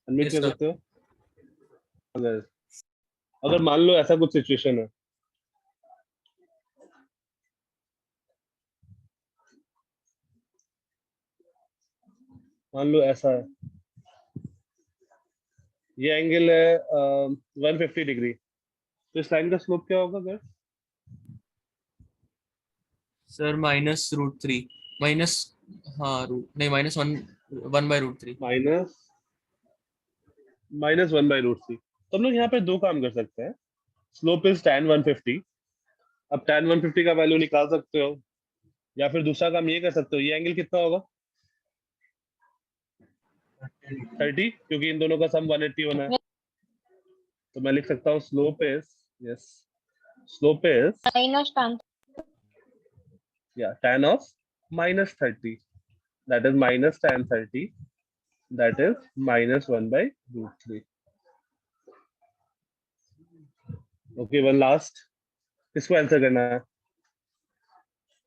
S1: अनम्यूट
S6: Yes,
S1: कर
S6: sir.
S1: सकते हो अगर अगर मान लो ऐसा कुछ सिचुएशन है मान लो ऐसा है ये एंगल है 150 डिग्री तो इस लाइन का स्लोप क्या होगा अगर
S6: सर -√3 माइनस हाँ रूट नहीं -1/√3
S1: माइनस -1/√3 तो हम लोग यहाँ पे दो काम कर सकते हैं स्लोप इज tan 150 अब tan 150 का वैल्यू निकाल सकते हो या फिर दूसरा काम ये कर सकते हो ये एंगल कितना होगा 30 क्योंकि इन दोनों का सम 180 होना है तो मैं लिख सकता हूँ slope is yes slope is
S3: minus tan
S1: tan of -30 that is minus tan 30 that is -1/√3 okay one last इसको आंसर करना है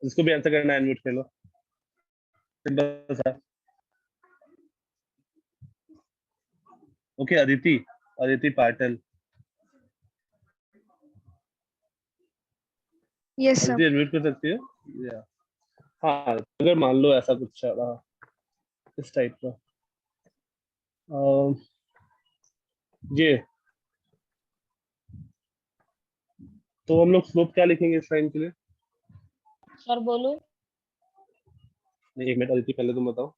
S1: इसको भी आंसर करना है अनम्यूट कर लो सिंपल सा okay Aditi Patil
S3: yes
S1: Aditi unmute कर सकती हो या हाँ अगर मान लो ऐसा कुछ रहा इस टाइप का ये तो हम लोग स्लोप क्या लिखेंगे इस लाइन के लिए
S3: सर बोलू
S1: नहीं एक मिनट अदिति पहले तुम बताओ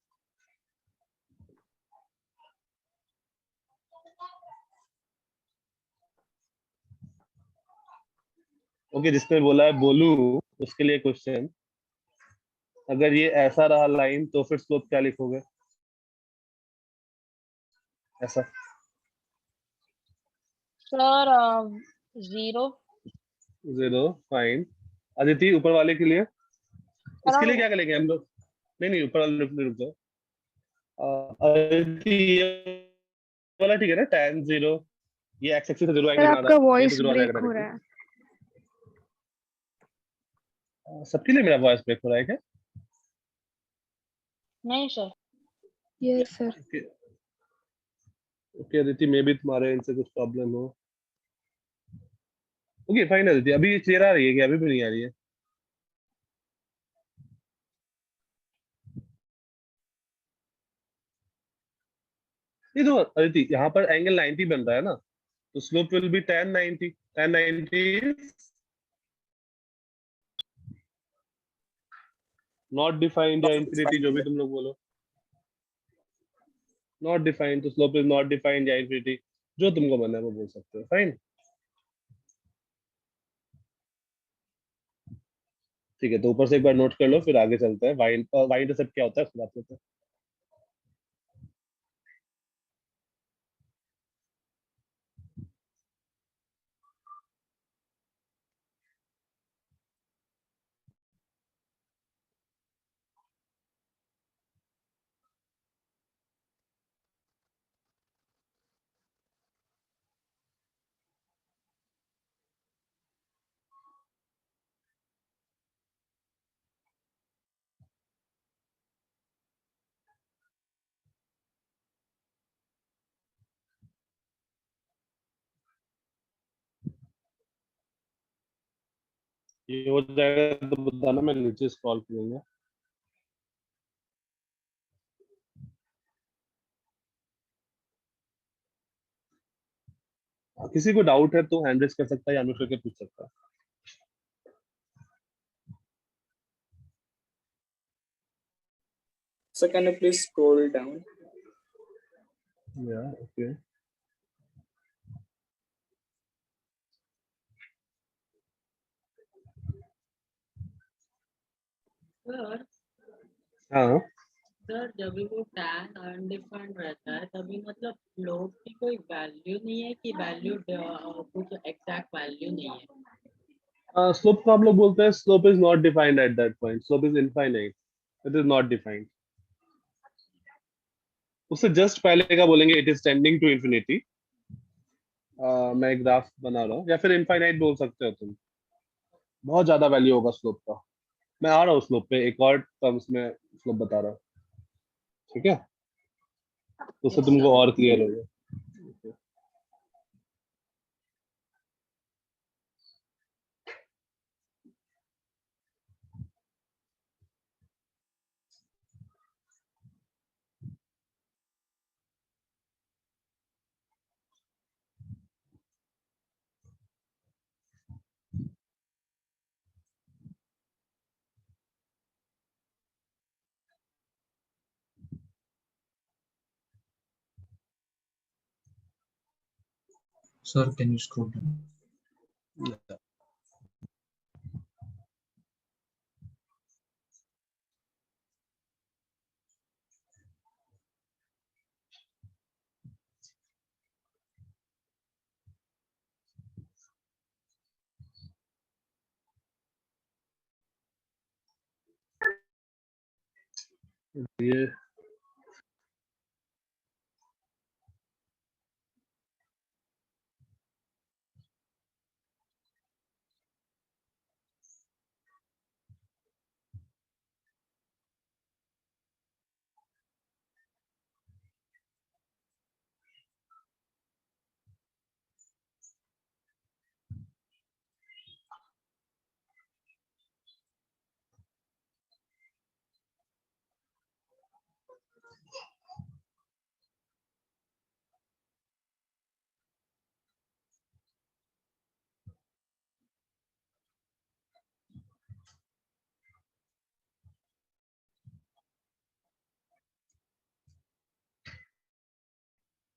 S1: ओके जिसने बोला है बोलू उसके लिए क्वेश्चन अगर ये ऐसा रहा लाइन तो फिर स्लोप क्या लिखोगे ऐसा
S3: सर 0
S1: 0 फाइन अदिति ऊपर वाले के लिए इसके लिए क्या करेंगे हम लोग नहीं ऊपर वाले रुक जाओ अदिति ये वाला ठीक है ना tan 0 ये x एक्सिस से 0 एंगल बना रहा है
S3: वॉइस
S1: ये तो 0 आ
S3: ब्रेक
S1: जाएगा
S3: हो रहा है
S1: सबके लिए मेरा वॉइस ब्रेक हो रहा है क्या
S3: नहीं sir
S5: yes sir
S1: okay okay Aditi मे भी तुम्हारे इनसे कुछ प्रॉब्लम हो ओके फाइन अदिति अभी क्लियर आ रही है क्या अभी भी नहीं आ रही है ये तो अदिति यहाँ पर एंगल 90 बन रहा है ना तो slope will be tan 90 not defined या इंफिनिटी जो भी तुम लोग बोलो नॉट डिफाइंड तो स्लोप इज नॉट डिफाइंड या इंफिनिटी जो तुमको मन है वो बोल सकते हो फाइन ठीक है तो ऊपर से एक बार नोट कर लो फिर आगे चलते हैं वाई इंटरसेप्ट क्या होता है उसकी बात करते हैं ये हो जाएगा तो बताना मैं नीचे स्क्रॉल करूंगा किसी को डाउट है तो हैंड रेज कर सकता है या अनम्यूट करके पूछ सकता है।
S11: So can you please scroll down?
S1: Yeah, okay.
S10: Sir
S1: हाँ
S10: सर जब भी वो टैन अनडिफाइंड रहता है तभी मतलब स्लोप की कोई वैल्यू नहीं है कि वैल्यू कुछ एग्जैक्ट वैल्यू नहीं है।
S1: स्लोप को हम लोग बोलते हैं slope is not defined at that point, slope is infinite, it is not defined. उससे जस्ट पहले का बोलेंगे it is tending to infinity. मैं एक ग्राफ बना रहा हूँ, या फिर इनफाइनाइट बोल सकते हो तुम, बहुत ज्यादा वैल्यू होगा स्लोप का। मैं आ रहा हूँ स्लोप पे, एक और टर्म्स में स्लोप बता रहा हूँ, ठीक है, तो उससे
S10: Yes,
S1: तुमको
S10: sir.
S1: और क्लियर होगा।
S6: Sir, can you scroll down?
S1: ये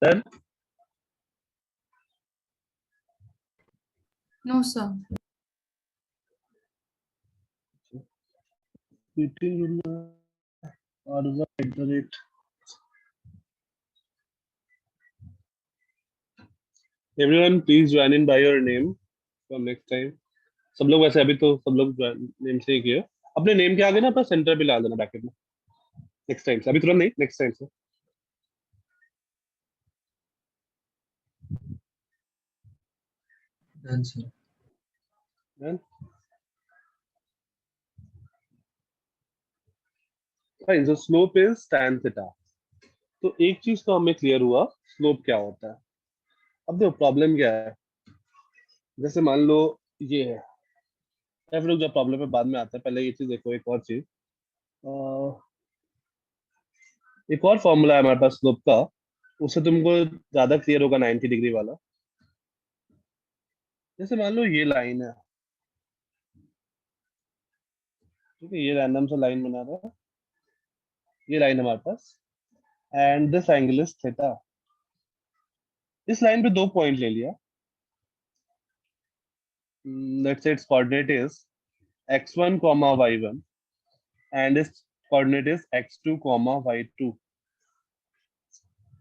S1: then
S2: No, sir.
S1: meeting or at the rate everyone please join in by your name from next time। सब लोग वैसे अभी तो सब लोग नेम से ही किए, अपने नेम के आगे ना अपना सेंटर भी ला देना ब्रैकेट में नेक्स्ट टाइम से, अभी तुरंत नहीं, नेक्स्ट टाइम से।
S6: Done, sir.
S1: Done? Fine, so slope is tan theta। तो एक चीज तो हमें क्लियर हुआ स्लोप क्या होता है। अब देखो प्रॉब्लम क्या है, जैसे मान लो ये है, या फिर जब प्रॉब्लम पे बाद में आता है, पहले ये चीज देखो, एक और चीज, एक और फॉर्मूला है हमारे पास स्लोप का, उससे तुमको ज्यादा क्लियर होगा 90 डिग्री वाला। जैसे मान लो ये लाइन है, ठीक है, ये रैंडम सा लाइन बना रहा है, ये लाइन हमारे पास, and this angle is theta. इस लाइन पे दो पॉइंट ले लिया, let's say it's coordinate is x1 y1 and इस कोऑर्डिनेट इज x2 y2।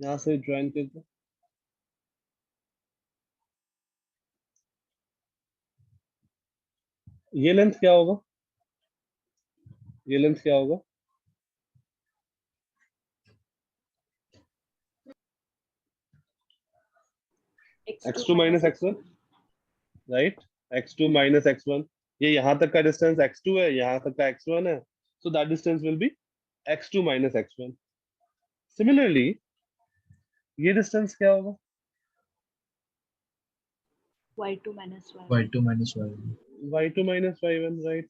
S1: यहाँ से ज्वाइन करते हैं। ये लेंथ क्या होगा, ये लेंथ क्या होगा, x2 minus x1, right, x2 minus x1, ये यहाँ तक का डिस्टेंस x2 है, यहाँ तक का x1 है, so that distance will be x2 minus x1। Similarly ये डिस्टेंस क्या होगा,
S10: y2 minus y1.
S6: Y2 minus Y1.
S1: y2 minus y1, right,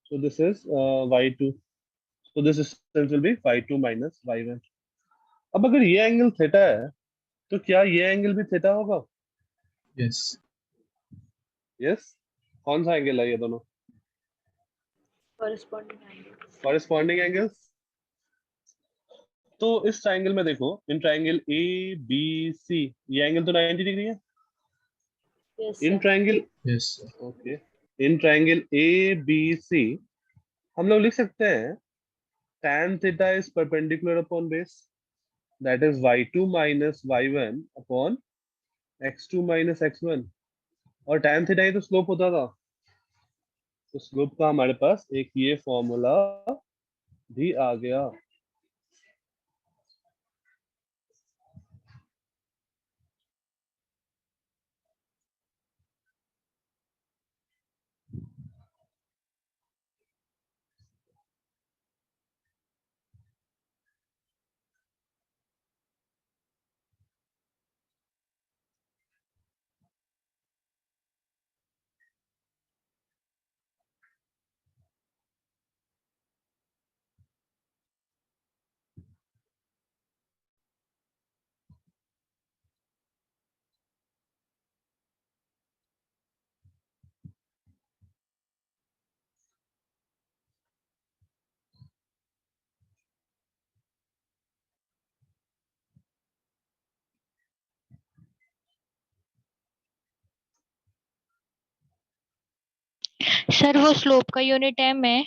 S1: so this is y2, so this distance will be y2 minus y1। अब अगर ये angle theta है तो क्या ये एंगल भी थीटा होगा,
S6: Yes.
S1: यस, कौन सा एंगल है ये दोनों?
S3: corresponding angle.
S1: Corresponding angles. तो इस ट्राइंगल में देखो, इन ट्राइंगल ए बी सी, ये एंगल तो 90 डिग्री है।
S3: Yes,
S1: in
S3: sir.
S1: Triangle,
S6: Yes, sir.
S1: Okay, in triangle A B C हम लोग लिख सकते हैं tan theta is perpendicular upon base, that is y2 minus y1 upon x2 minus x1, और tan theta ही तो slope होता था, तो स्लोप का हमारे पास एक ये फॉर्मूला भी आ गया।
S3: सर वो स्लोप का यूनिट एम है।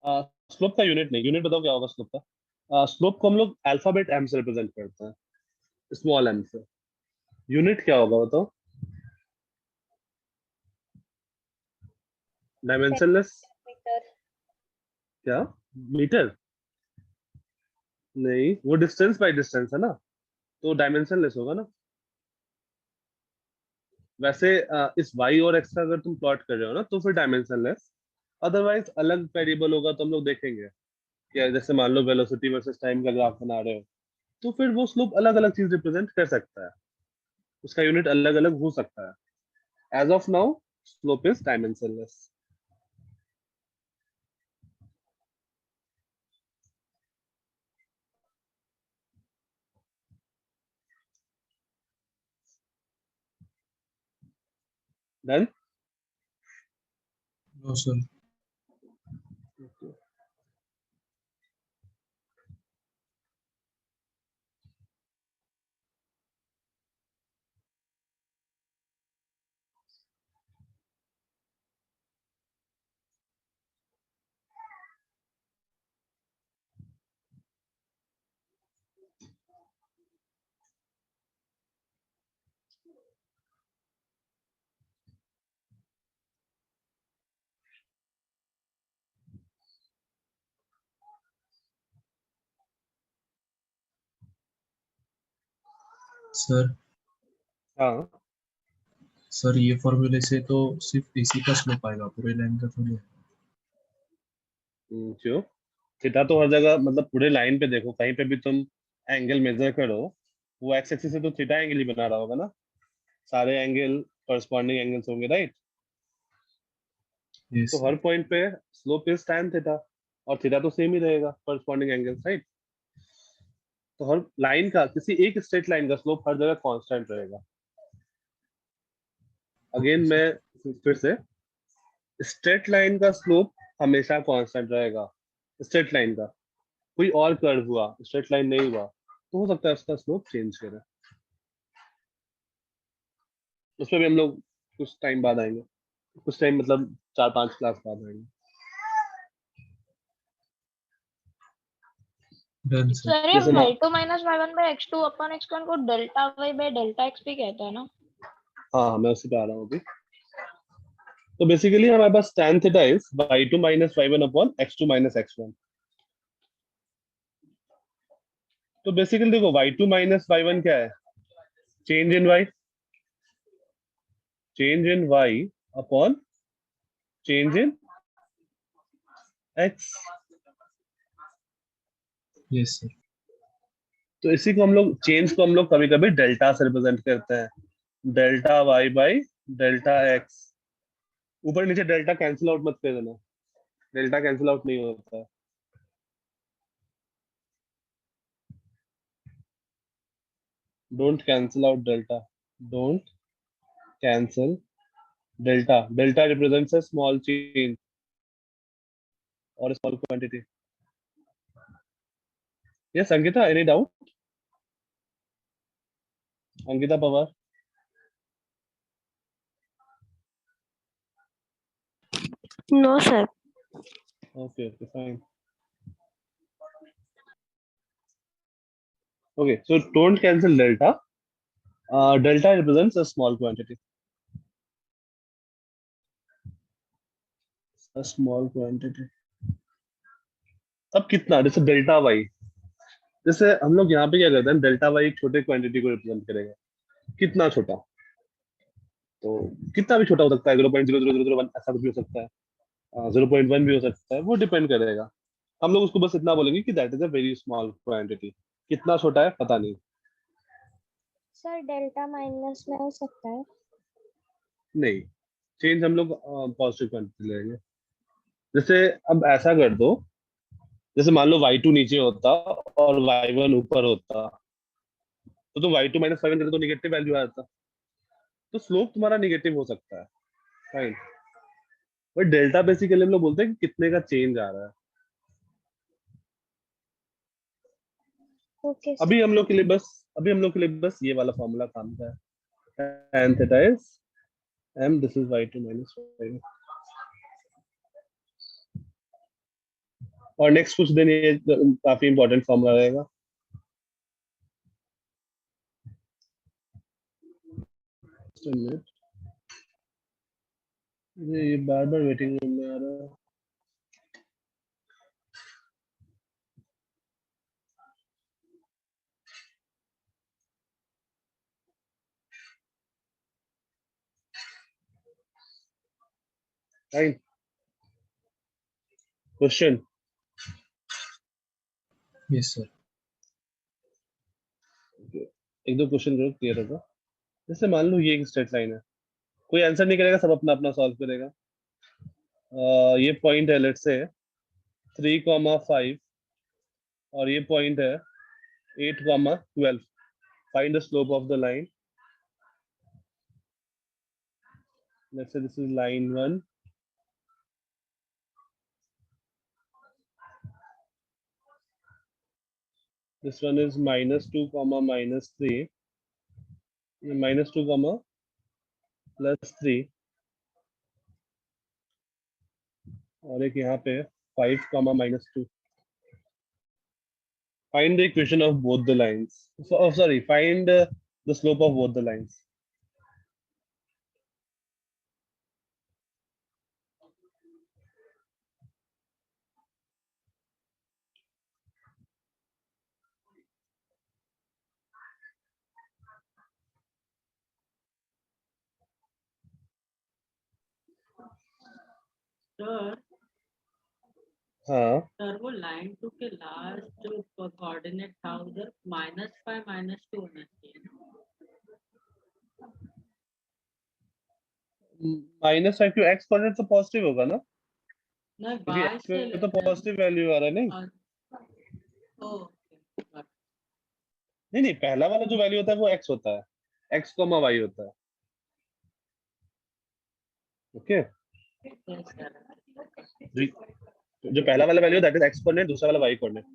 S1: स्लोप का यूनिट नहीं, यूनिट बताओ क्या होगा स्लोप का? स्लोप को हम लोग अल्फाबेट एम से रिप्रेजेंट करते हैं, स्मॉल एम से। यूनिट क्या होगा बताओ? डायमेंशनलेस? क्या मीटर? नहीं, वो डिस्टेंस बाय डिस्टेंस है ना, तो डायमेंशनलेस होगा ना। वैसे इस y और x का अगर तुम प्लॉट कर रहे हो ना तो फिर डायमेंशनलेस, अदरवाइज अलग वेरिएबल होगा तो हम लोग देखेंगे कि जैसे मान लो वेलोसिटी वर्सेस टाइम का ग्राफ बना रहे हो, तो फिर वो स्लोप अलग अलग चीज रिप्रेजेंट कर सकता है, उसका यूनिट अलग अलग हो सकता है। As of now slope is dimensionless. Done?
S6: No, sir. Sir
S1: हाँ
S6: सर ये फॉर्मूले से तो सिर्फ इसी का स्लोप आएगा, पूरे लाइन का थोड़ी है।
S1: क्यों? थीटा तो हर जगह, मतलब पूरे लाइन पे देखो, कहीं पे भी तुम एंगल मेजर करो, वो एक्स एक्सिस से तो थीटा एंगल ही बना रहा होगा ना, सारे एंगल कॉरस्पॉन्डिंग एंगल्स होंगे, राइट?
S6: Yes,
S1: तो
S6: sir.
S1: हर पॉइंट पे स्लोप इज tan थीटा, और थीटा तो सेम ही रहेगा कॉरस्पॉन्डिंग एंगल्स, राइट? तो हर लाइन का, किसी एक स्ट्रेट लाइन का स्लोप हर जगह कांस्टेंट रहेगा। अगेन मैं फिर से, स्ट्रेट लाइन का स्लोप हमेशा कांस्टेंट रहेगा, स्ट्रेट लाइन का। कोई और कर्व हुआ, स्ट्रेट लाइन नहीं हुआ, तो हो सकता है उसका स्लोप चेंज करे। उसमें भी हम लोग कुछ टाइम बाद आएंगे, कुछ टाइम मतलब 4-5 क्लास बाद आएंगे।
S6: Done, sir.
S3: सर ये
S1: जैसे ना,
S3: y2 minus y1 by x2 upon x1 को delta y by delta x भी कहते हैं ना।
S1: हाँ मैं उसी पे आ रहा हूँ अभी। तो बेसिकली हमारे पास tan theta is y2 minus y1 upon x2 minus x1। तो बेसिकली देखो y2 minus y1 क्या है? Change in y, change in y upon change in x।
S6: Yes, sir.
S1: तो इसी को हम लोग, चेंज को हम लोग कभी कभी डेल्टा से रिप्रेजेंट करते हैं, delta y by delta x। ऊपर नीचे डेल्टा कैंसिल आउट मत कर देना, डेल्टा कैंसिल आउट नहीं होता है। Don't cancel out delta. don't cancel delta. Delta represents a small change or a small quantity. Yes, Ankita, any doubt? Ankita Pawar.
S3: No, sir.
S1: Okay, fine. Okay, so don't cancel delta. Delta represents a small quantity. A small quantity. अब कितना? जैसे delta Y, जैसे हम लोग यहाँ पे क्या करते हैं, डेल्टा वाई एक छोटे क्वांटिटी को रिप्रेजेंट करेगा। कितना छोटा? तो कितना भी छोटा हो सकता है, 0.0001 ऐसा कुछ भी हो सकता है, 0.1 भी हो सकता है, वो डिपेंड करेगा। हम लोग उसको बस इतना बोलेंगे कि that is a very small quantity. कितना छोटा है पता नहीं।
S3: सर डेल्टा माइनस में हो सकता है?
S1: नहीं, चेंज हम लोग पॉजिटिव क्वांटिटी लेंगे। जैसे अब ऐसा कर दो, जैसे मान लो y2 नीचे होता और y1 ऊपर होता, तो तुम y2 माइनस y1 करते तो निगेटिव वैल्यू आ जाता, तो स्लोप तुम्हारा निगेटिव हो सकता है, फाइन। बट डेल्टा बेसिकली हम लोग बोलते हैं कि कितने का चेंज आ रहा है।
S3: ओके
S1: अभी हम लोग के लिए बस ये वाला फॉर्मूला काम का है, tan theta is m, this is y2 minus y1। और नेक्स्ट कुछ दिन ये काफी इंपॉर्टेंट फॉर्मूला रहेगा। ये बार बार वेटिंग रूम में आ रहा है। Fine. Question.
S6: Yes sir.
S1: एक दो क्वेश्चन जरूर क्लियर होगा। जैसे मान लो ये एक स्ट्रेट लाइन है, कोई आंसर नहीं करेगा, सब अपना अपना सॉल्व करेगा। ये पॉइंट है लेट्स से 3,5 और ये पॉइंट है 8,12। Find the slope of the line. Let's say this is line 1, this one is -2, -3, -2, +3, और एक यहाँ पे 5, -2। Find the equation of both the lines. Sorry, find the slope of both the lines.
S10: Sir
S1: हाँ,
S10: sir वो line 2 के last जो coordinate था उधर -5 -2 होना चाहिए ना?
S1: -5 क्यों? x कोऑर्डिनेट तो पॉजिटिव होगा ना,
S10: नहीं
S1: क्योंकि
S10: y
S1: x
S10: से
S1: पे तो
S10: लेते हैं।
S1: पॉजिटिव वैल्यू आ रहा है। नहीं
S10: ओके
S1: नहीं नहीं, पहला वाला जो वैल्यू होता है वो x होता है, x, y होता है। ओके, जो पहला वाला value that is x coordinate, दूसरा वाला y कोऑर्डिनेट।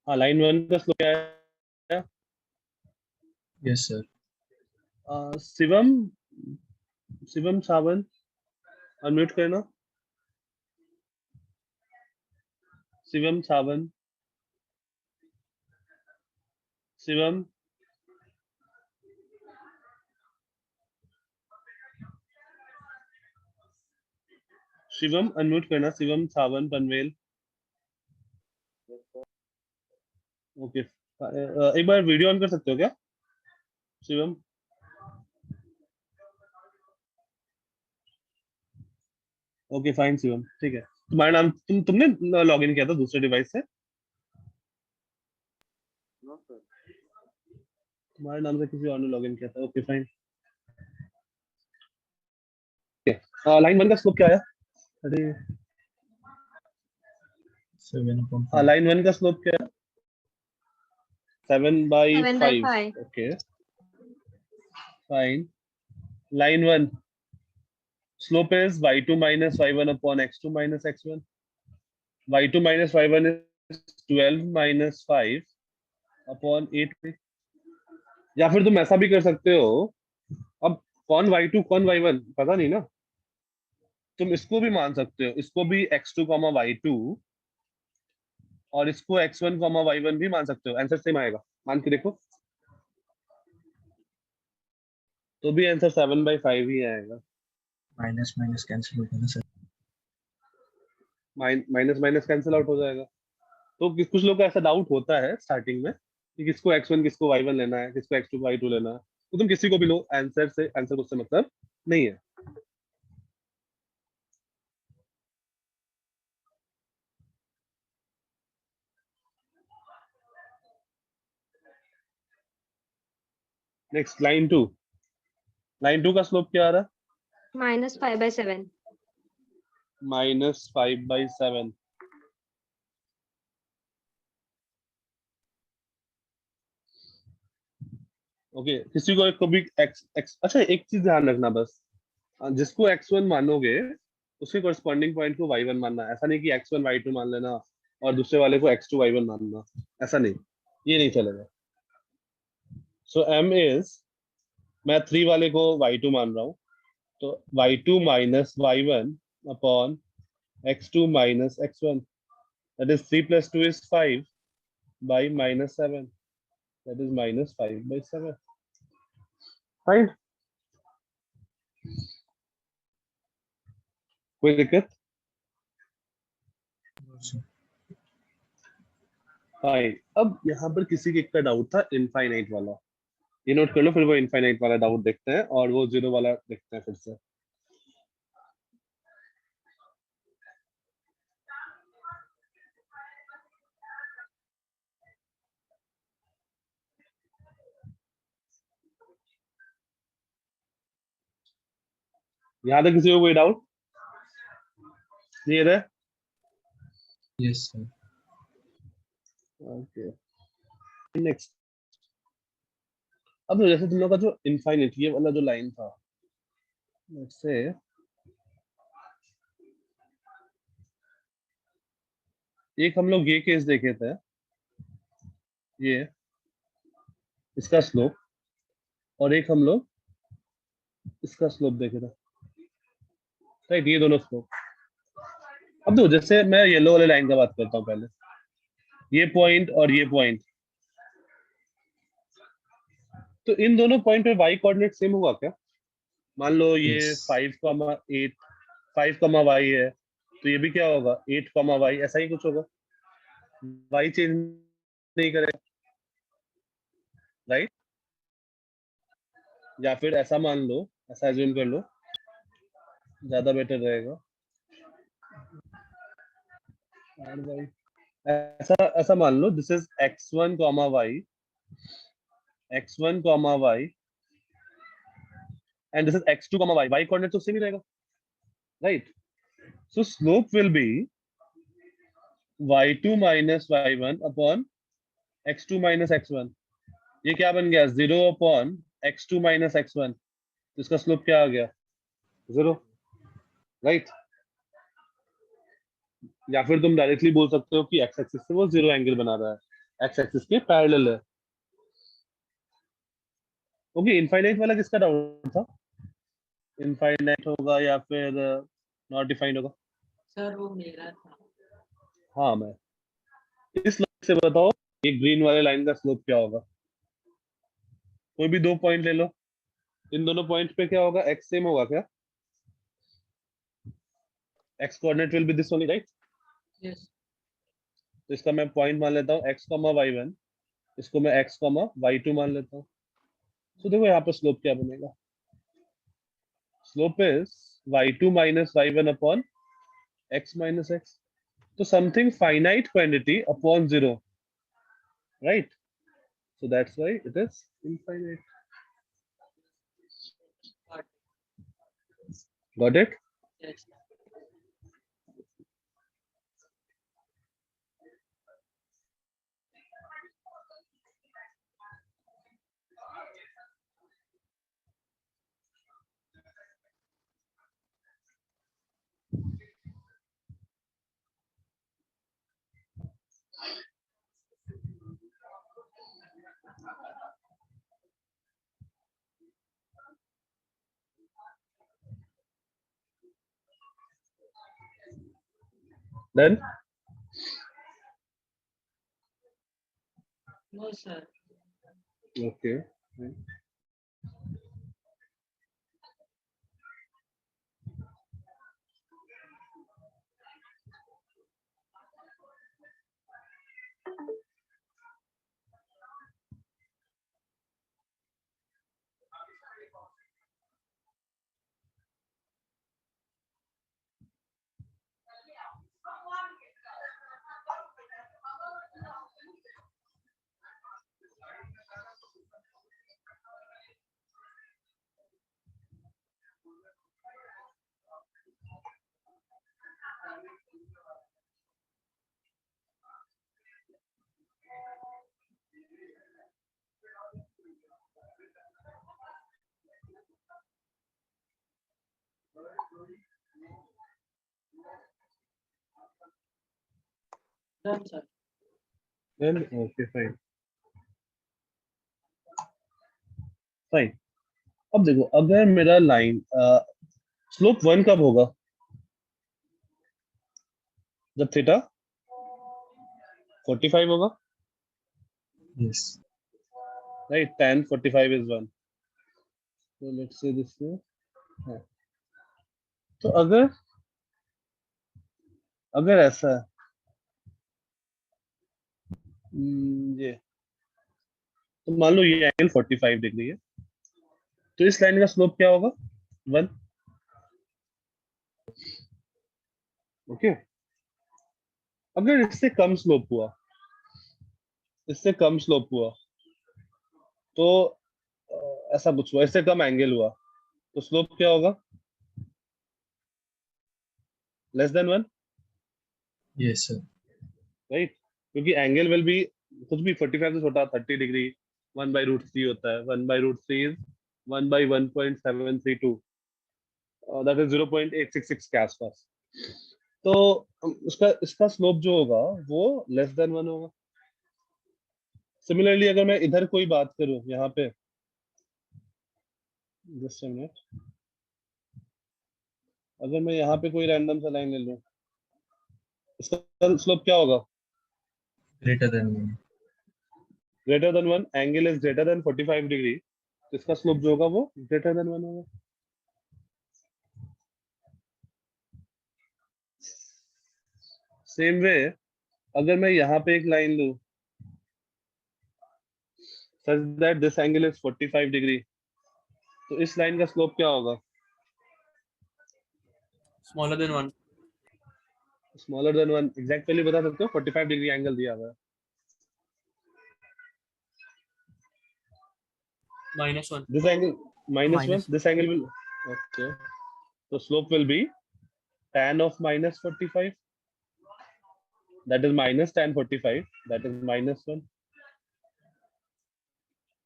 S1: हाँ, लाइन 1 का स्लोप क्या है?
S6: Yes sir.
S1: Shivam Sawan unmute करना। शिवम सावन, शिवम, अनम्यूट करना। शिवम सावन पनवेल। ओके, एक बार वीडियो ऑन कर सकते हो क्या शिवम? ओके फाइन शिवम, ठीक है। तुम्हारा नाम, तुमने लॉग इन किया था दूसरे डिवाइस से? तुम्हारे नाम से किसी और ने लॉग इन किया था? Okay fine. लाइन 1 का स्लोप क्या आया? अरे
S6: 7/5.
S1: लाइन 1 का स्लोप क्या है? 7/5.
S12: 7/5.
S1: Okay fine. Line 1 slope is y2 minus y1 upon x2 minus x1. y2 minus y1 is 12 minus 5 upon 8. या फिर तुम ऐसा भी कर सकते हो, अब कौन y2 कौन y1 पता नहीं ना, तुम इसको भी मान सकते हो, इसको भी x2 y2 और इसको x1 y1 भी मान सकते हो, आंसर सेम आएगा. मान के देखो तो भी आंसर 7/5 ही आएगा.
S6: माइनस माइनस कैंसिल होगा ना sir.
S1: Minus minus cancel out हो जाएगा. तो कुछ लोग का ऐसा डाउट होता है स्टार्टिंग में कि किसको x1 किसको y1 लेना है, किसको x2 y2 लेना है. तो तुम किसी को भी लो, आंसर उससे मतलब नहीं है. Next line 2. लाइन 2 का स्लोप क्या आ रहा है?
S12: -5/7.
S1: -5/7. ओके किसी को भी x अच्छा एक चीज ध्यान रखना बस, जिसको x1 मानोगे उसके कॉरस्पॉन्डिंग पॉइंट को y1 मानना. ऐसा नहीं कि x1 y2 मान लेना और दूसरे वाले को x2 y1 मानना, ऐसा नहीं, ये नहीं चलेगा. सो m इज, मैं 3 वाले को y2 मान रहा हूँ, तो y2 minus y1 upon x2 minus x1, that is 3 plus 2 is 5 by -7, that is -5/7. Fine. कोई दिक्कत? फाइन. अब यहाँ पर किसी के का डाउट था इनफाइनाइट वाला, ये नोट कर लो, फिर वो इनफाइनाइट वाला डाउट देखते हैं और वो जीरो वाला देखते हैं फिर से. यहाँ तक किसी को कोई डाउट? क्लियर है?
S6: Yes sir.
S1: Okay next. अब जैसे तुम लोग का जो इनफाइनाइट ये वाला जो लाइन था, लेट्स से एक हम लोग ये केस देखे थे, ये इसका स्लोप, और एक हम लोग इसका स्लोप देखे थे, राइट? ये दोनों स्लोप. अब देखो जैसे मैं येलो वाले लाइन का बात करता हूँ पहले, ये पॉइंट और ये पॉइंट, तो इन दोनों पॉइंट पे y कोऑर्डिनेट सेम होगा क्या? मान लो ये
S6: Yes.
S1: 5,8 5, y है, तो ये भी क्या होगा 8, y, ऐसा ही कुछ होगा. y चेंज नहीं करेगा, राइट? या फिर ऐसा मान लो, ऐसा एज्यूम कर लो, ज्यादा बेटर रहेगा. ऐसा ऐसा मान लो this is x1, y, x1, y and this is x2, y. y coordinate तो सेम ही रहेगा, right? So slope will be y2 minus y1 upon x2 minus x1. ये क्या बन गया 0 upon x2 minus x1. तो इसका स्लोप क्या आ गया 0, राइट? या फिर तुम डायरेक्टली बोल सकते हो कि x एक्सिस से वो 0 एंगल बना रहा है, x एक्सिस के पैरेलल है. ओके इनफाइनाइट वाला किसका डाउट था? इनफाइनाइट होगा या फिर नॉट डिफाइंड होगा?
S10: सर वो मेरा था.
S1: हाँ मैं इस लाइन से बताओ ये ग्रीन वाले लाइन का स्लोप क्या होगा? कोई भी दो पॉइंट ले लो, इन दोनों पॉइंट पे क्या होगा? x सेम होगा क्या? x coordinate will be this only, right?
S10: Yes.
S1: तो इसका मैं पॉइंट मान लेता हूँ x, y1, इसको मैं x, y2 मान लेता हूँ. तो देखो यहाँ पे स्लोप क्या बनेगा? Slope is y2 minus y1 upon x minus x. तो something finite quantity upon 0, right? So that's why it is infinite. Got it?
S10: Yes.
S1: Then
S10: No, sir.
S1: okay.
S10: Done, sir.
S1: Then okay, fine. Fine. अब देखो, अगर मेरा line slope 1 कब होगा? जब theta 45 होगा,
S6: Yes.
S1: right? Tan 45 is 1. So let's say this way. हाँ. तो अगर ऐसा है, ये तो मान लो ये एंगल 45 डिग्री है, तो इस लाइन का स्लोप क्या होगा? 1. ओके. अगर इससे कम स्लोप हुआ, तो ऐसा कुछ हुआ, इससे कम एंगल हुआ, तो स्लोप क्या होगा? Less than 1,
S6: Yes, sir.
S1: Right? क्योंकि एंगल विल बी कुछ भी 45 से छोटा 30 डिग्री 1/√3 होता है. 1/√3 इज 1/1.732, दैट इज 0.866 के आसपास. तो इसका स्लोप जो होगा वो लेस देन 1 होगा. सिमिलरली अगर मैं इधर कोई बात करूं, यहाँ पे जस्ट अ मिनट, अगर मैं यहाँ पे कोई रैंडम सा लाइन ले लूं, इसका स्लोप क्या होगा?
S6: Greater than 1.
S1: Greater than 1. Angle is greater than 45 degree, तो इसका स्लोप जो होगा वो ग्रेटर देन 1 होगा. सेम वे अगर मैं यहाँ पे एक लाइन लूं such that this angle is 45 degree, तो इस लाइन का स्लोप क्या होगा?
S13: Smaller than 1.
S1: Smaller than 1. Exact value बता सकते हो? 45 डिग्री एंगल दिया हुआ है.
S13: -1.
S1: This angle -1. This angle will, okay. So slope will be tan of -45. That is minus tan 45. That is -1.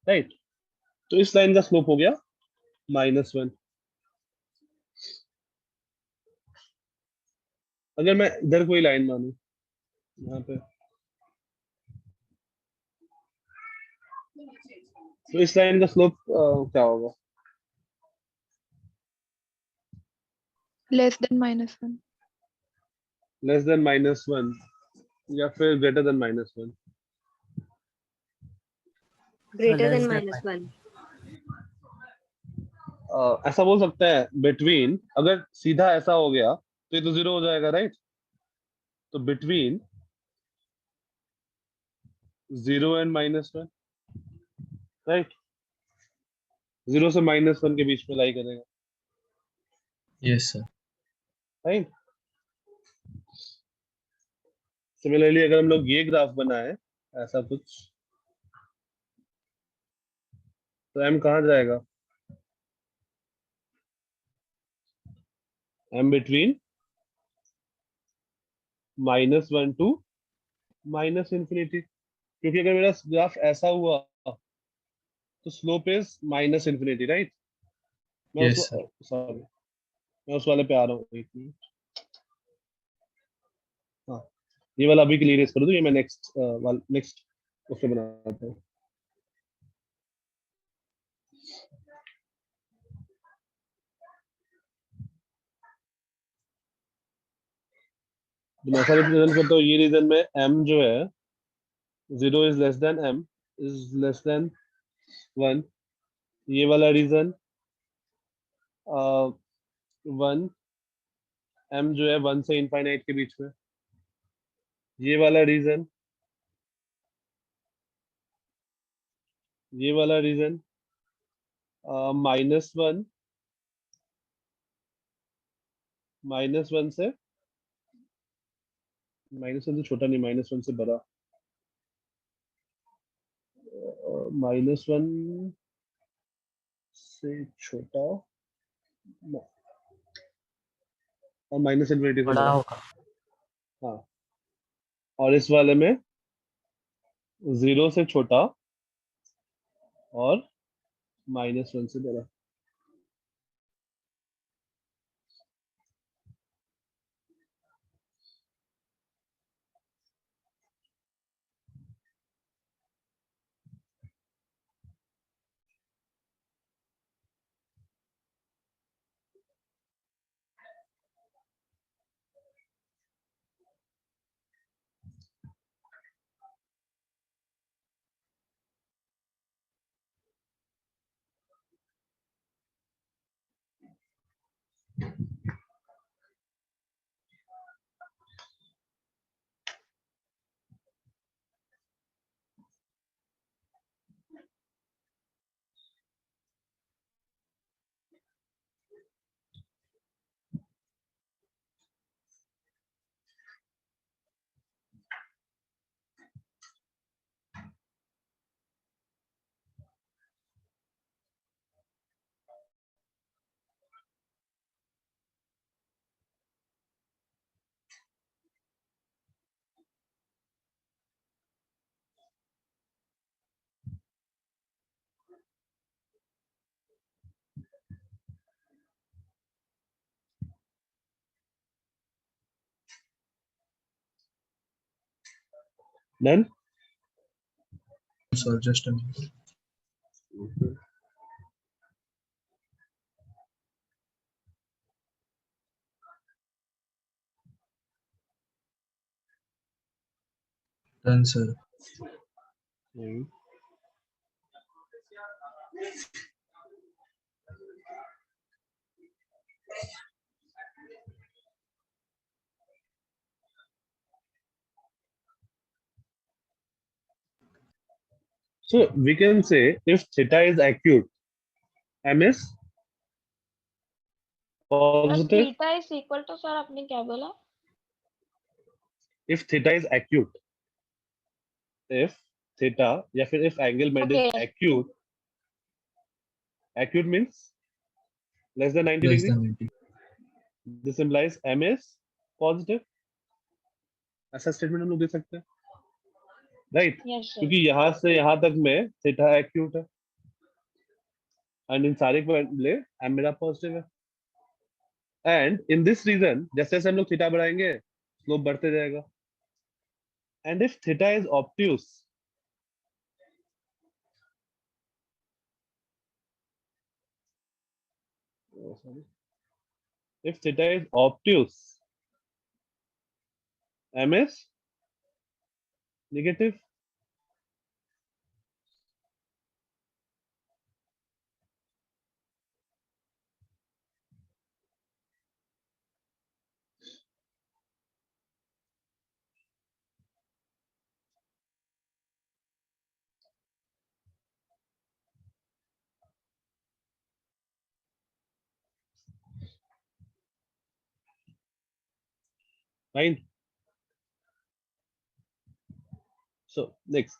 S1: Right? तो इस लाइन का स्लोप हो गया -1. अगर मैं इधर कोई लाइन मानूं, यहाँ पे, तो इस लाइन का स्लोप क्या होगा?
S14: Less than -1.
S1: लेस देन -1 या फिर ग्रेटर देन -1?
S12: Greater than -1.
S1: ऐसा बोल सकते हैं बिटवीन. अगर सीधा ऐसा हो गया तो ये तो 0 हो जाएगा, राइट? तो बिटवीन 0 एंड -1, राइट? 0 से -1 के बीच में लाई करेगा,
S6: Yes, sir.
S1: राइट? सिमिलरली अगर हम लोग ये ग्राफ बनाए ऐसा कुछ, तो m कहाँ जाएगा? m between -1 to -infinity, क्योंकि अगर मेरा ग्राफ ऐसा हुआ तो स्लोप इज -infinity, राइट? मैं
S6: Yes,
S1: उस
S6: sir.
S1: सॉरी मैं उस वाले पे आ रहा हूँ, एक मिनट। हाँ, ये वाला अभी क्लियर कर दो, ये मैं नेक्स्ट उससे बनाता हूँ। तो मैं ऐसा रिप्रेजेंट करता हूँ, ये रीजन में m जो है 0 is less than m is less than 1, ये वाला रीजन 1 m जो है 1 से इनफाइनाइट के बीच में, ये वाला रीजन -1 -1 से -1 से छोटा नहीं, -1 से बड़ा, -1 से छोटा और -infinity से बड़ा। हाँ, और इस वाले में 0 से छोटा और -1 से बड़ा। Done?
S6: Sir, just a minute. Done, sir.
S1: So we can say if theta is acute, m is positive.
S3: Theta is equal to, sir आपने क्या बोला?
S1: If theta is acute, if theta या फिर if angle made is
S3: Okay.
S1: acute, acute means less than 90
S6: Less
S1: degree.
S6: than 90.
S1: This implies m is positive. ऐसा statement हम लोग दे सकते हैं, राइट?
S3: Yes sir.
S1: क्योंकि यहाँ से यहाँ तक में थीटा एक्यूट है एंड इन सारे के बदले m मेरा पॉजिटिव है, एंड इन दिस रीजन जैसे जैसे हम लोग थीटा बढ़ाएंगे स्लोप बढ़ते जाएगा, and if theta is obtuse, if theta is obtuse, m is negative. Fine. So next,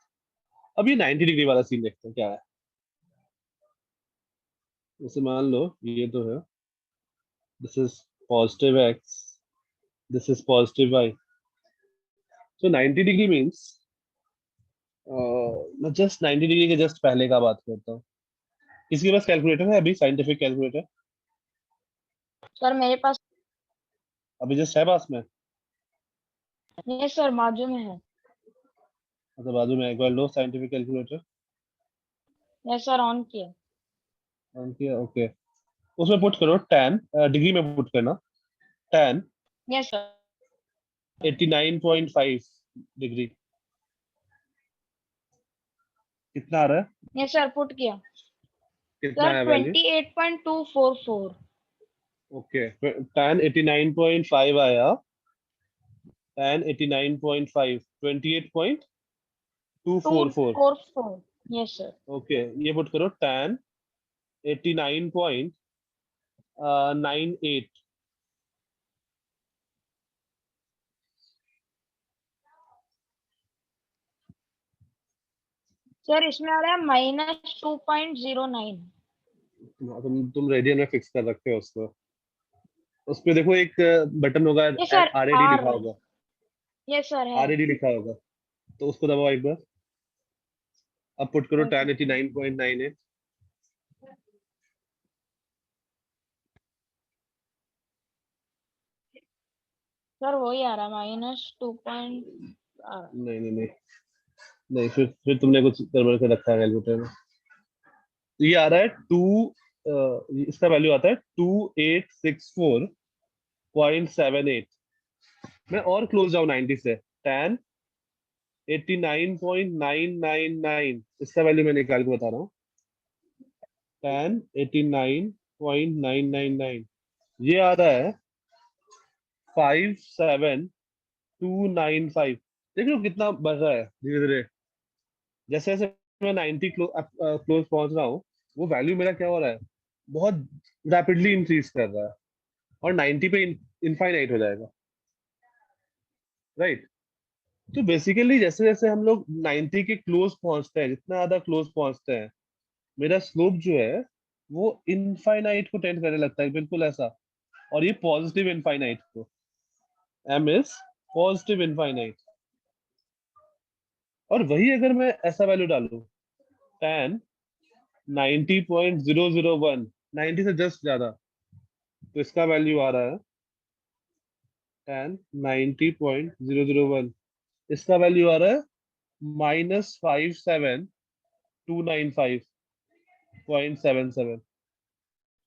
S1: अब ये 90 डिग्री वाला सीन देखते हैं क्या है। जैसे मान लो ये तो है, this is positive x, this is positive y. So 90 degree means मैं जस्ट 90 डिग्री के जस्ट पहले का बात करता हूँ. किसी के पास कैलकुलेटर है अभी, साइंटिफिक कैलकुलेटर
S3: सर मेरे पास
S1: अभी जस्ट है पास में?
S3: नहीं सर, बाजू में है.
S1: मतलब बाजू में एक बार लो scientific calculator.
S3: Yes sir, on किया.
S1: ऑन किया, ओके. उसमें पुट करो tan, डिग्री में पुट करना. tan
S3: yes sir.
S1: 89.5 डिग्री कितना आ रहा है?
S3: यस सर, पुट किया.
S1: कितना
S3: सर
S1: है वैल्यू?
S3: 28.244.
S1: ओके, tan 89.5 आया. tan 89.5 28.244.
S3: 244. Yes sir.
S1: ओके, ये पुट करो tan 89.98.
S3: सर इसमें आ रहा है -2.09.
S1: तुम रेडियन में फिक्स कर रखे हो उसको. उस पे देखो एक बटन होगा,
S3: यस सर,
S1: RAD लिखा
S3: आर.
S1: होगा.
S3: यस सर है.
S1: RAD लिखा होगा तो उसको दबाओ एक बार. अब पुट करो
S3: ओके.
S1: tan 89.98.
S3: सर वही आ रहा है -2.
S1: नहीं नहीं नहीं नहीं, फिर तुमने कुछ गड़बड़ कर रखा है कैलकुलेटर में. ये आ रहा है 2, इसका वैल्यू आता है 2864.78. मैं और क्लोज जाऊँ 90 से. tan 89.999, इसका वैल्यू मैं निकाल के बता रहा हूँ. tan 89.999 ये आ रहा है 57295. देख लो कितना बढ़ रहा है धीरे धीरे. जैसे जैसे मैं 90 क्लोज पहुंच रहा हूँ, वो वैल्यू मेरा क्या हो रहा है, बहुत रैपिडली इंक्रीज कर रहा है और 90 पे इनफाइनाइट हो जाएगा. राइट. तो बेसिकली जैसे जैसे हम लोग 90 के क्लोज पहुंचते हैं, जितना ज्यादा क्लोज पहुंचते हैं, मेरा स्लोप जो है वो इनफाइनाइट को टेंड करने लगता है, बिल्कुल ऐसा. और ये पॉजिटिव इनफाइनाइट को. m is positive infinite. और वही अगर मैं ऐसा वैल्यू डालूं tan 90.001, 90 से जस्ट ज्यादा, तो इसका वैल्यू आ रहा है tan 90.001. इसका वैल्यू आ रहा है -57295.77,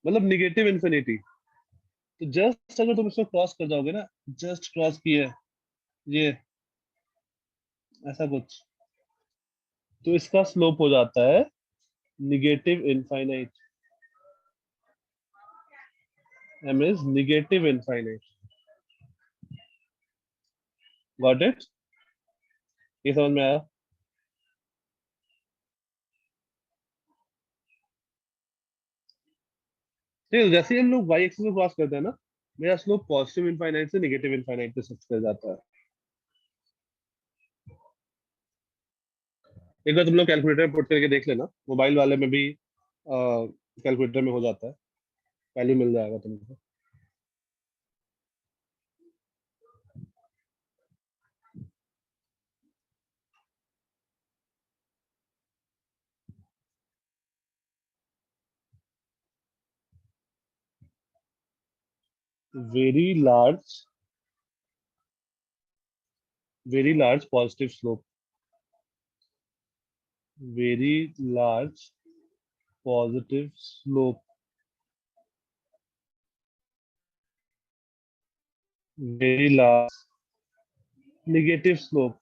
S1: मतलब निगेटिव इन्फिनिटी. तो जस्ट अगर तुम इसको क्रॉस कर जाओगे ना, जस्ट क्रॉस किए ये ऐसा कुछ, तो इसका स्लोप हो जाता है negative infinite. m is negative infinite. Got it? ये समझ में आया? ठीक है, जैसे ही हम लोग y एक्सिस को क्रॉस करते हैं ना, मेरा स्लोप पॉजिटिव इनफाइनाइट से निगेटिव इनफाइनाइट पे शिफ्ट कर जाता है. एक बार तुम लोग कैलकुलेटर पुट करके देख लेना, मोबाइल वाले में भी कैलकुलेटर में हो जाता है, वैल्यू मिल जाएगा तुमको. very large positive slope. Very large positive slope. Very large negative slope.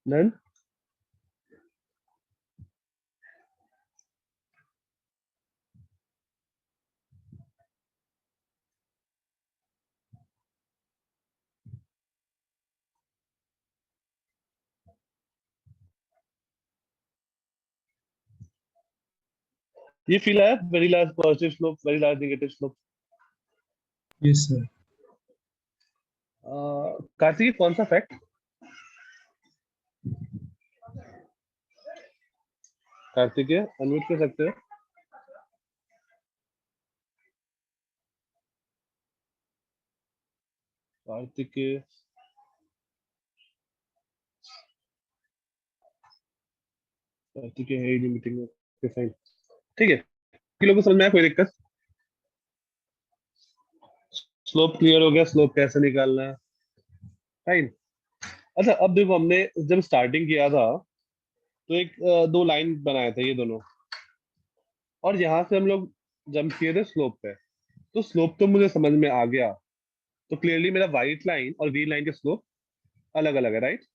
S1: Then ये फील है very large positive slope, very large negative slope.
S6: Yes, sir.
S1: Kartik कौन सा फैक्ट? कार्तिकेय अनम्यूट कर सकते हो? कार्तिकेय कार्तिकेय है ही नहीं मीटिंग में। Okay, fine. ठीक है, कि लोगों को समझ में आया? कोई दिक्कत? स्लोप क्लियर हो गया, स्लोप कैसे निकालना है? फाइन। अच्छा, अब देखो, हमने जब स्टार्टिंग किया था तो एक दो लाइन बनाए थे ये दोनों, और यहाँ से हम लोग जंप किए थे स्लोप पे। तो स्लोप तो मुझे समझ में आ गया, तो क्लियरली मेरा वाइट लाइन और ग्रीन लाइन के स्लोप अलग अलग है, राइट?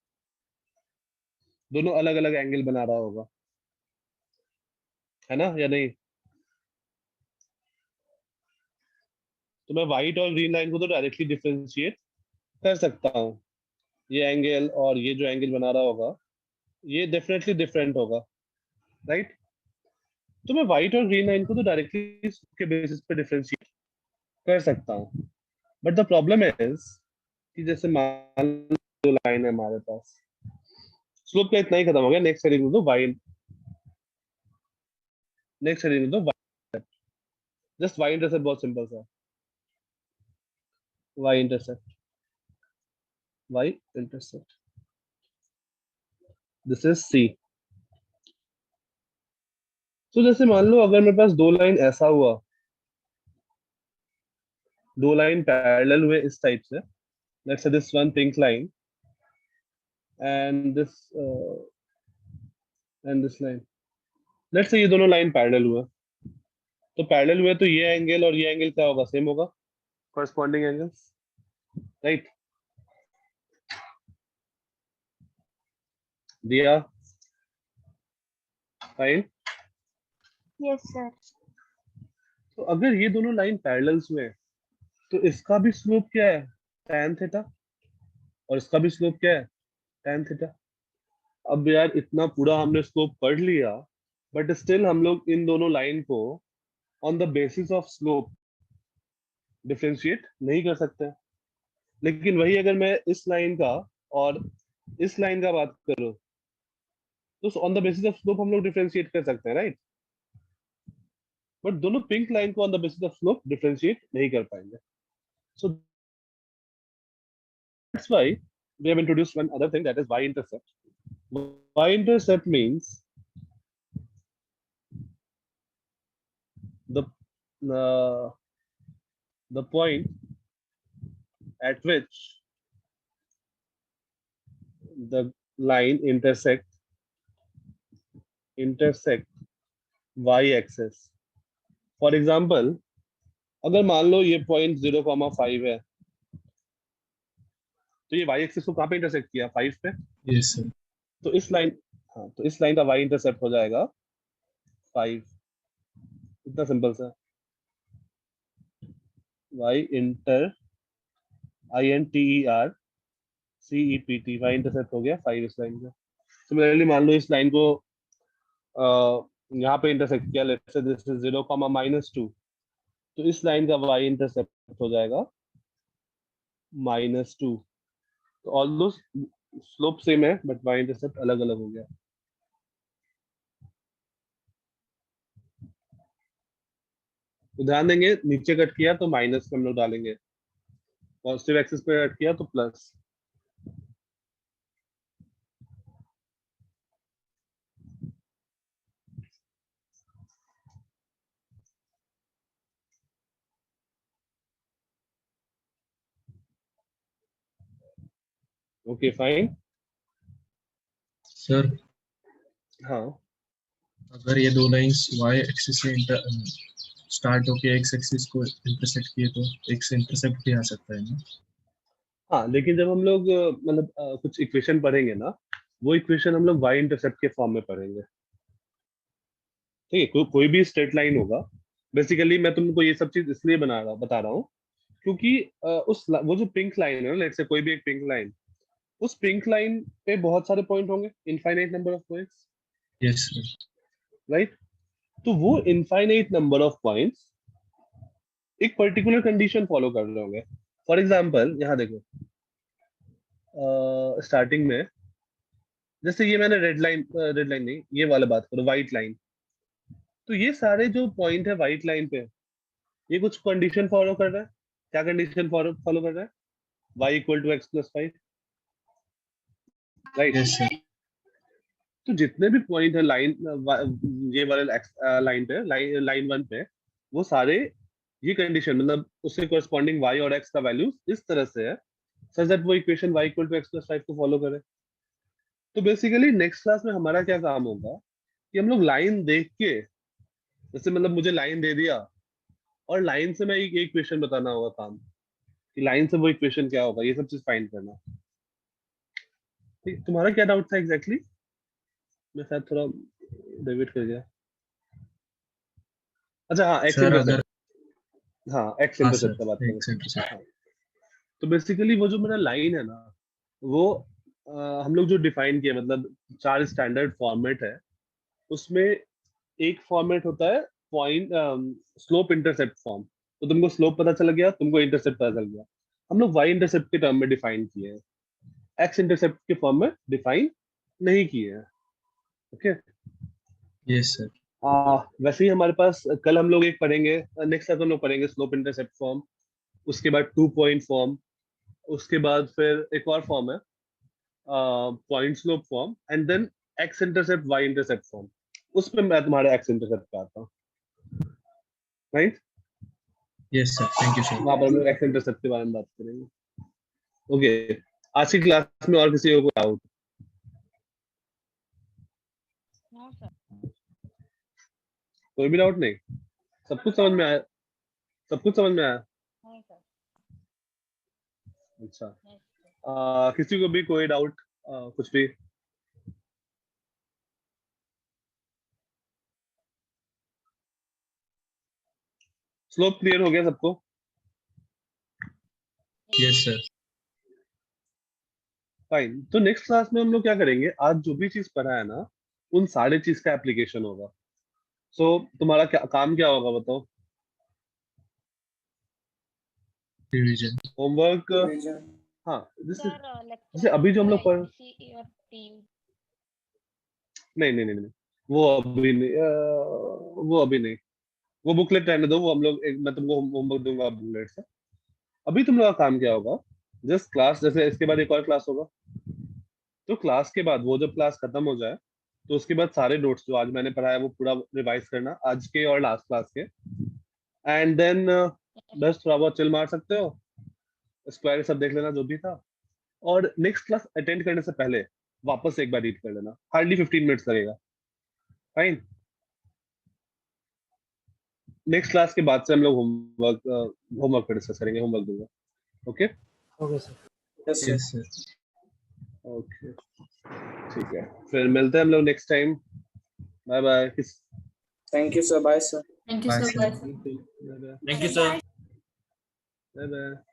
S1: दोनों अलग अलग एंगल बना रहा होगा, है ना, या नहीं? तो मैं व्हाइट और ग्रीन लाइन को तो डायरेक्टली डिफरेंशिएट कर सकता हूँ। ये एंगल और ये जो एंगल बना रहा होगा ये डेफिनेटली डिफरेंट होगा, राइट? तो मैं व्हाइट और ग्रीन लाइन को तो डायरेक्टली के बेसिस पे डिफरेंशिएट कर सकता हूँ। बट द प्रॉब्लम इज कि जैसे मान लो दो लाइन है हमारे पास, स्लोप का इतना ही खत्म हो गया। नेक्स्ट हेडिंग दो वाई, नेक्स्ट हेडिंग दो वाई, जस्ट वाई इंटरसेप्ट, बहुत सिंपल सा, Y intercept, Y intercept, this is C. तो जैसे मान लो अगर मेरे पास दो लाइन ऐसा हुआ, दो लाइन पैरेलल हुए इस टाइप से, let's say this one pink line and this line, let's say ये दोनों लाइन पैरेलल हुए। तो पैरेलल हुए तो ये एंगल और ये एंगल क्या होगा? सेम होगा, कॉरस्पॉन्डिंग एंगल्स, राइट? दिया? फाइन।
S3: Yes sir.
S1: तो अगर ये दोनों लाइन पैरेलल्स हुए तो इसका भी स्लोप क्या है? tan थीटा, और इसका भी स्लोप क्या है? tan theta. अब यार इतना पूरा हमने स्लोप पढ़ लिया, बट स्टिल हम लोग इन दोनों लाइन को on the basis of slope differentiate नहीं कर सकते। लेकिन वही अगर मैं इस लाइन का और इस लाइन का बात करूं तो on the basis of slope हम लोग डिफरेंशिएट कर सकते हैं, राइट? बट दोनों पिंक लाइन को on the basis of slope differentiate नहीं कर पाएंगे। So that's why we have introduced one other thing, that is y-intercept. Y-intercept means the point at which the line intersect y-axis. For example, अगर मान लो ये point 0,5 है, तो ये y-axis को कहाँ पे इंटरसेक्ट किया? 5 पे।
S6: Yes sir.
S1: तो इस लाइन, हाँ, तो इस लाइन का y-इंटरसेप्ट हो जाएगा 5। इतना सिंपल सा, y-inter INTERCEPT, y-इंटरसेप्ट हो गया 5 इस लाइन का। सिमिलरली मान लो इस लाइन को यहाँ पे इंटरसेक्ट किया, लेट्स से दिस इज 0,-2, तो इस लाइन का y इंटरसेप्ट हो जाएगा -2। तो ऑल दो स्लोप सेम है बट y इंटरसेप्ट अलग अलग हो गया। तो ध्यान देंगे, नीचे कट किया तो माइनस में हम लोग डालेंगे, पॉजिटिव एक्सिस पे कट किया तो प्लस। ओके फाइन
S6: सर
S1: हाँ,
S6: अगर ये दो लाइंस y एक्सिस से स्टार्ट होके x एक्सिस को इंटरसेक्ट किए तो x इंटरसेप्ट भी आ सकता है ना?
S1: हाँ, लेकिन जब हम लोग मतलब कुछ इक्वेशन पढ़ेंगे ना, वो इक्वेशन हम लोग y इंटरसेप्ट के फॉर्म में पढ़ेंगे। ठीक है, कोई भी स्ट्रेट लाइन होगा, बेसिकली मैं तुमको ये सब चीज इसलिए बता रहा हूँ क्योंकि वो जो पिंक लाइन है, लेट्स से कोई भी एक पिंक लाइन, उस पिंक लाइन पे बहुत सारे पॉइंट होंगे, infinite number of points,
S6: yes sir. Right?
S1: तो वो इनफाइनाइट नंबर ऑफ पॉइंट्स एक पर्टिकुलर कंडीशन फॉलो कर रहे होंगे। फॉर एग्जाम्पल यहाँ देखो, स्टार्टिंग में जैसे ये मैंने रेड लाइन नहीं, ये वाला बात करो, व्हाइट लाइन। तो ये सारे जो पॉइंट है व्हाइट लाइन पे, ये कुछ कंडीशन फॉलो कर रहा है। क्या कंडीशन फॉलो कर रहा है? y equal to X plus 5, right?
S6: Yes sir.
S1: तो जितने भी पॉइंट है लाइन, ये वाले लाइन पे, लाइन 1 पे, वो सारे ये कंडीशन, मतलब उससे कोरस्पॉन्डिंग y और x का वैल्यू इस तरह से है सच दैट वो equation y equal to X plus 5 को फॉलो करे। तो बेसिकली नेक्स्ट क्लास में हमारा क्या काम होगा कि हम लोग लाइन देख के, जैसे मतलब मुझे लाइन दे दिया और लाइन से मैं एक इक्वेशन बताना होगा काम, कि लाइन से वो इक्वेशन क्या होगा, ये सब चीज फाइंड करना। ठीक, तुम्हारा क्या डाउट था एग्जैक्टली? मैं शायद थोड़ा डेविएट कर गया। अच्छा हाँ, एक्स
S6: सर अगर
S1: इंटरसेप्ट, हाँ एक्स
S6: हाँ
S1: इंटरसेप्ट
S6: सर
S1: का बात करें।
S6: X intercept.
S1: हाँ, तो बेसिकली वो जो मेरा लाइन है ना, वो हम लोग जो डिफाइन किया, मतलब 4 स्टैंडर्ड फॉर्मेट है, उसमें एक फॉर्मेट होता है पॉइंट स्लोप इंटरसेप्ट फॉर्म। तो तुमको स्लोप पता चल गया, तुमको इंटरसेप्ट पता चल गया। हम लोग वाई इंटरसेप्ट के टर्म में डिफाइन किए हैं, एक्स इंटरसेप्ट के फॉर्म में डिफाइन नहीं किए हैं। Okay,
S6: yes sir.
S1: वैसे ही हमारे पास कल हम लोग एक पढ़ेंगे, नेक्स्ट क्लास हम लोग पढ़ेंगे स्लोप इंटरसेप्ट फॉर्म, उसके बाद 2 पॉइंट फॉर्म, उसके बाद फिर एक और फॉर्म है point slope form, and then X intercept Y intercept form. उसमें मैं तुम्हारे एक्स इंटरसेप्ट पे आता हूँ, right?
S6: Yes sir, thank you sir.
S1: वहां पर हम लोग एक्स इंटरसेप्ट के बारे में बात करेंगे। ओके, आज की क्लास में और किसी को डाउट?
S3: No sir.
S1: कोई भी डाउट नहीं? सब कुछ समझ में आया? सब कुछ समझ में आया?
S3: नहीं सर।
S1: अच्छा, किसी को भी कोई डाउट, कुछ भी? स्लोप क्लियर हो गया सबको?
S6: Yes sir.
S1: फाइन। तो नेक्स्ट क्लास में हम लोग क्या करेंगे, आज जो भी चीज पढ़ा है ना, उन सारे चीज का एप्लीकेशन होगा। सो तुम्हारा क्या काम क्या होगा बताओ?
S6: रिवीजन।
S1: होमवर्क। हाँ,
S3: सर
S1: जैसे अभी जो हम लोग पढ़,
S3: सी और टीम।
S1: नहीं, वो अभी नहीं, वो अभी नहीं, वो बुकलेट रहने दो, वो हम लोग मैं तुमको होमवर्क दूंगा बुकलेट से। अभी तुम लोग का काम क्या होगा, जस्ट क्लास, जैसे इसके बाद एक और क्लास होगा, तो क्लास के बाद वो जब क्लास खत्म हो जाए, तो उसके बाद सारे नोट्स जो आज मैंने पढ़ाया वो पूरा रिवाइज करना, आज के और लास्ट क्लास के, एंड देन बस थोड़ा बहुत चिल मार सकते हो, स्क्वायर सब देख लेना जो भी था, और नेक्स्ट क्लास अटेंड करने से पहले वापस एक बार रीड कर लेना, हार्डली 15 मिनट्स लगेगा। फाइन। नेक्स्ट क्लास के बाद से हम लोग होमवर्क पर डिस्कस करेंगे, होमवर्क दूंगा। Okay
S11: okay sir.
S6: Yes sir.
S1: Okay, ठीक है, फिर मिलते हैं हम लोग next time. Bye bye.
S11: Thank you sir. Bye sir.
S5: Thank you
S6: bye
S5: sir.
S6: Sir.
S1: Bye bye.
S13: Thank you, sir.
S1: Bye bye.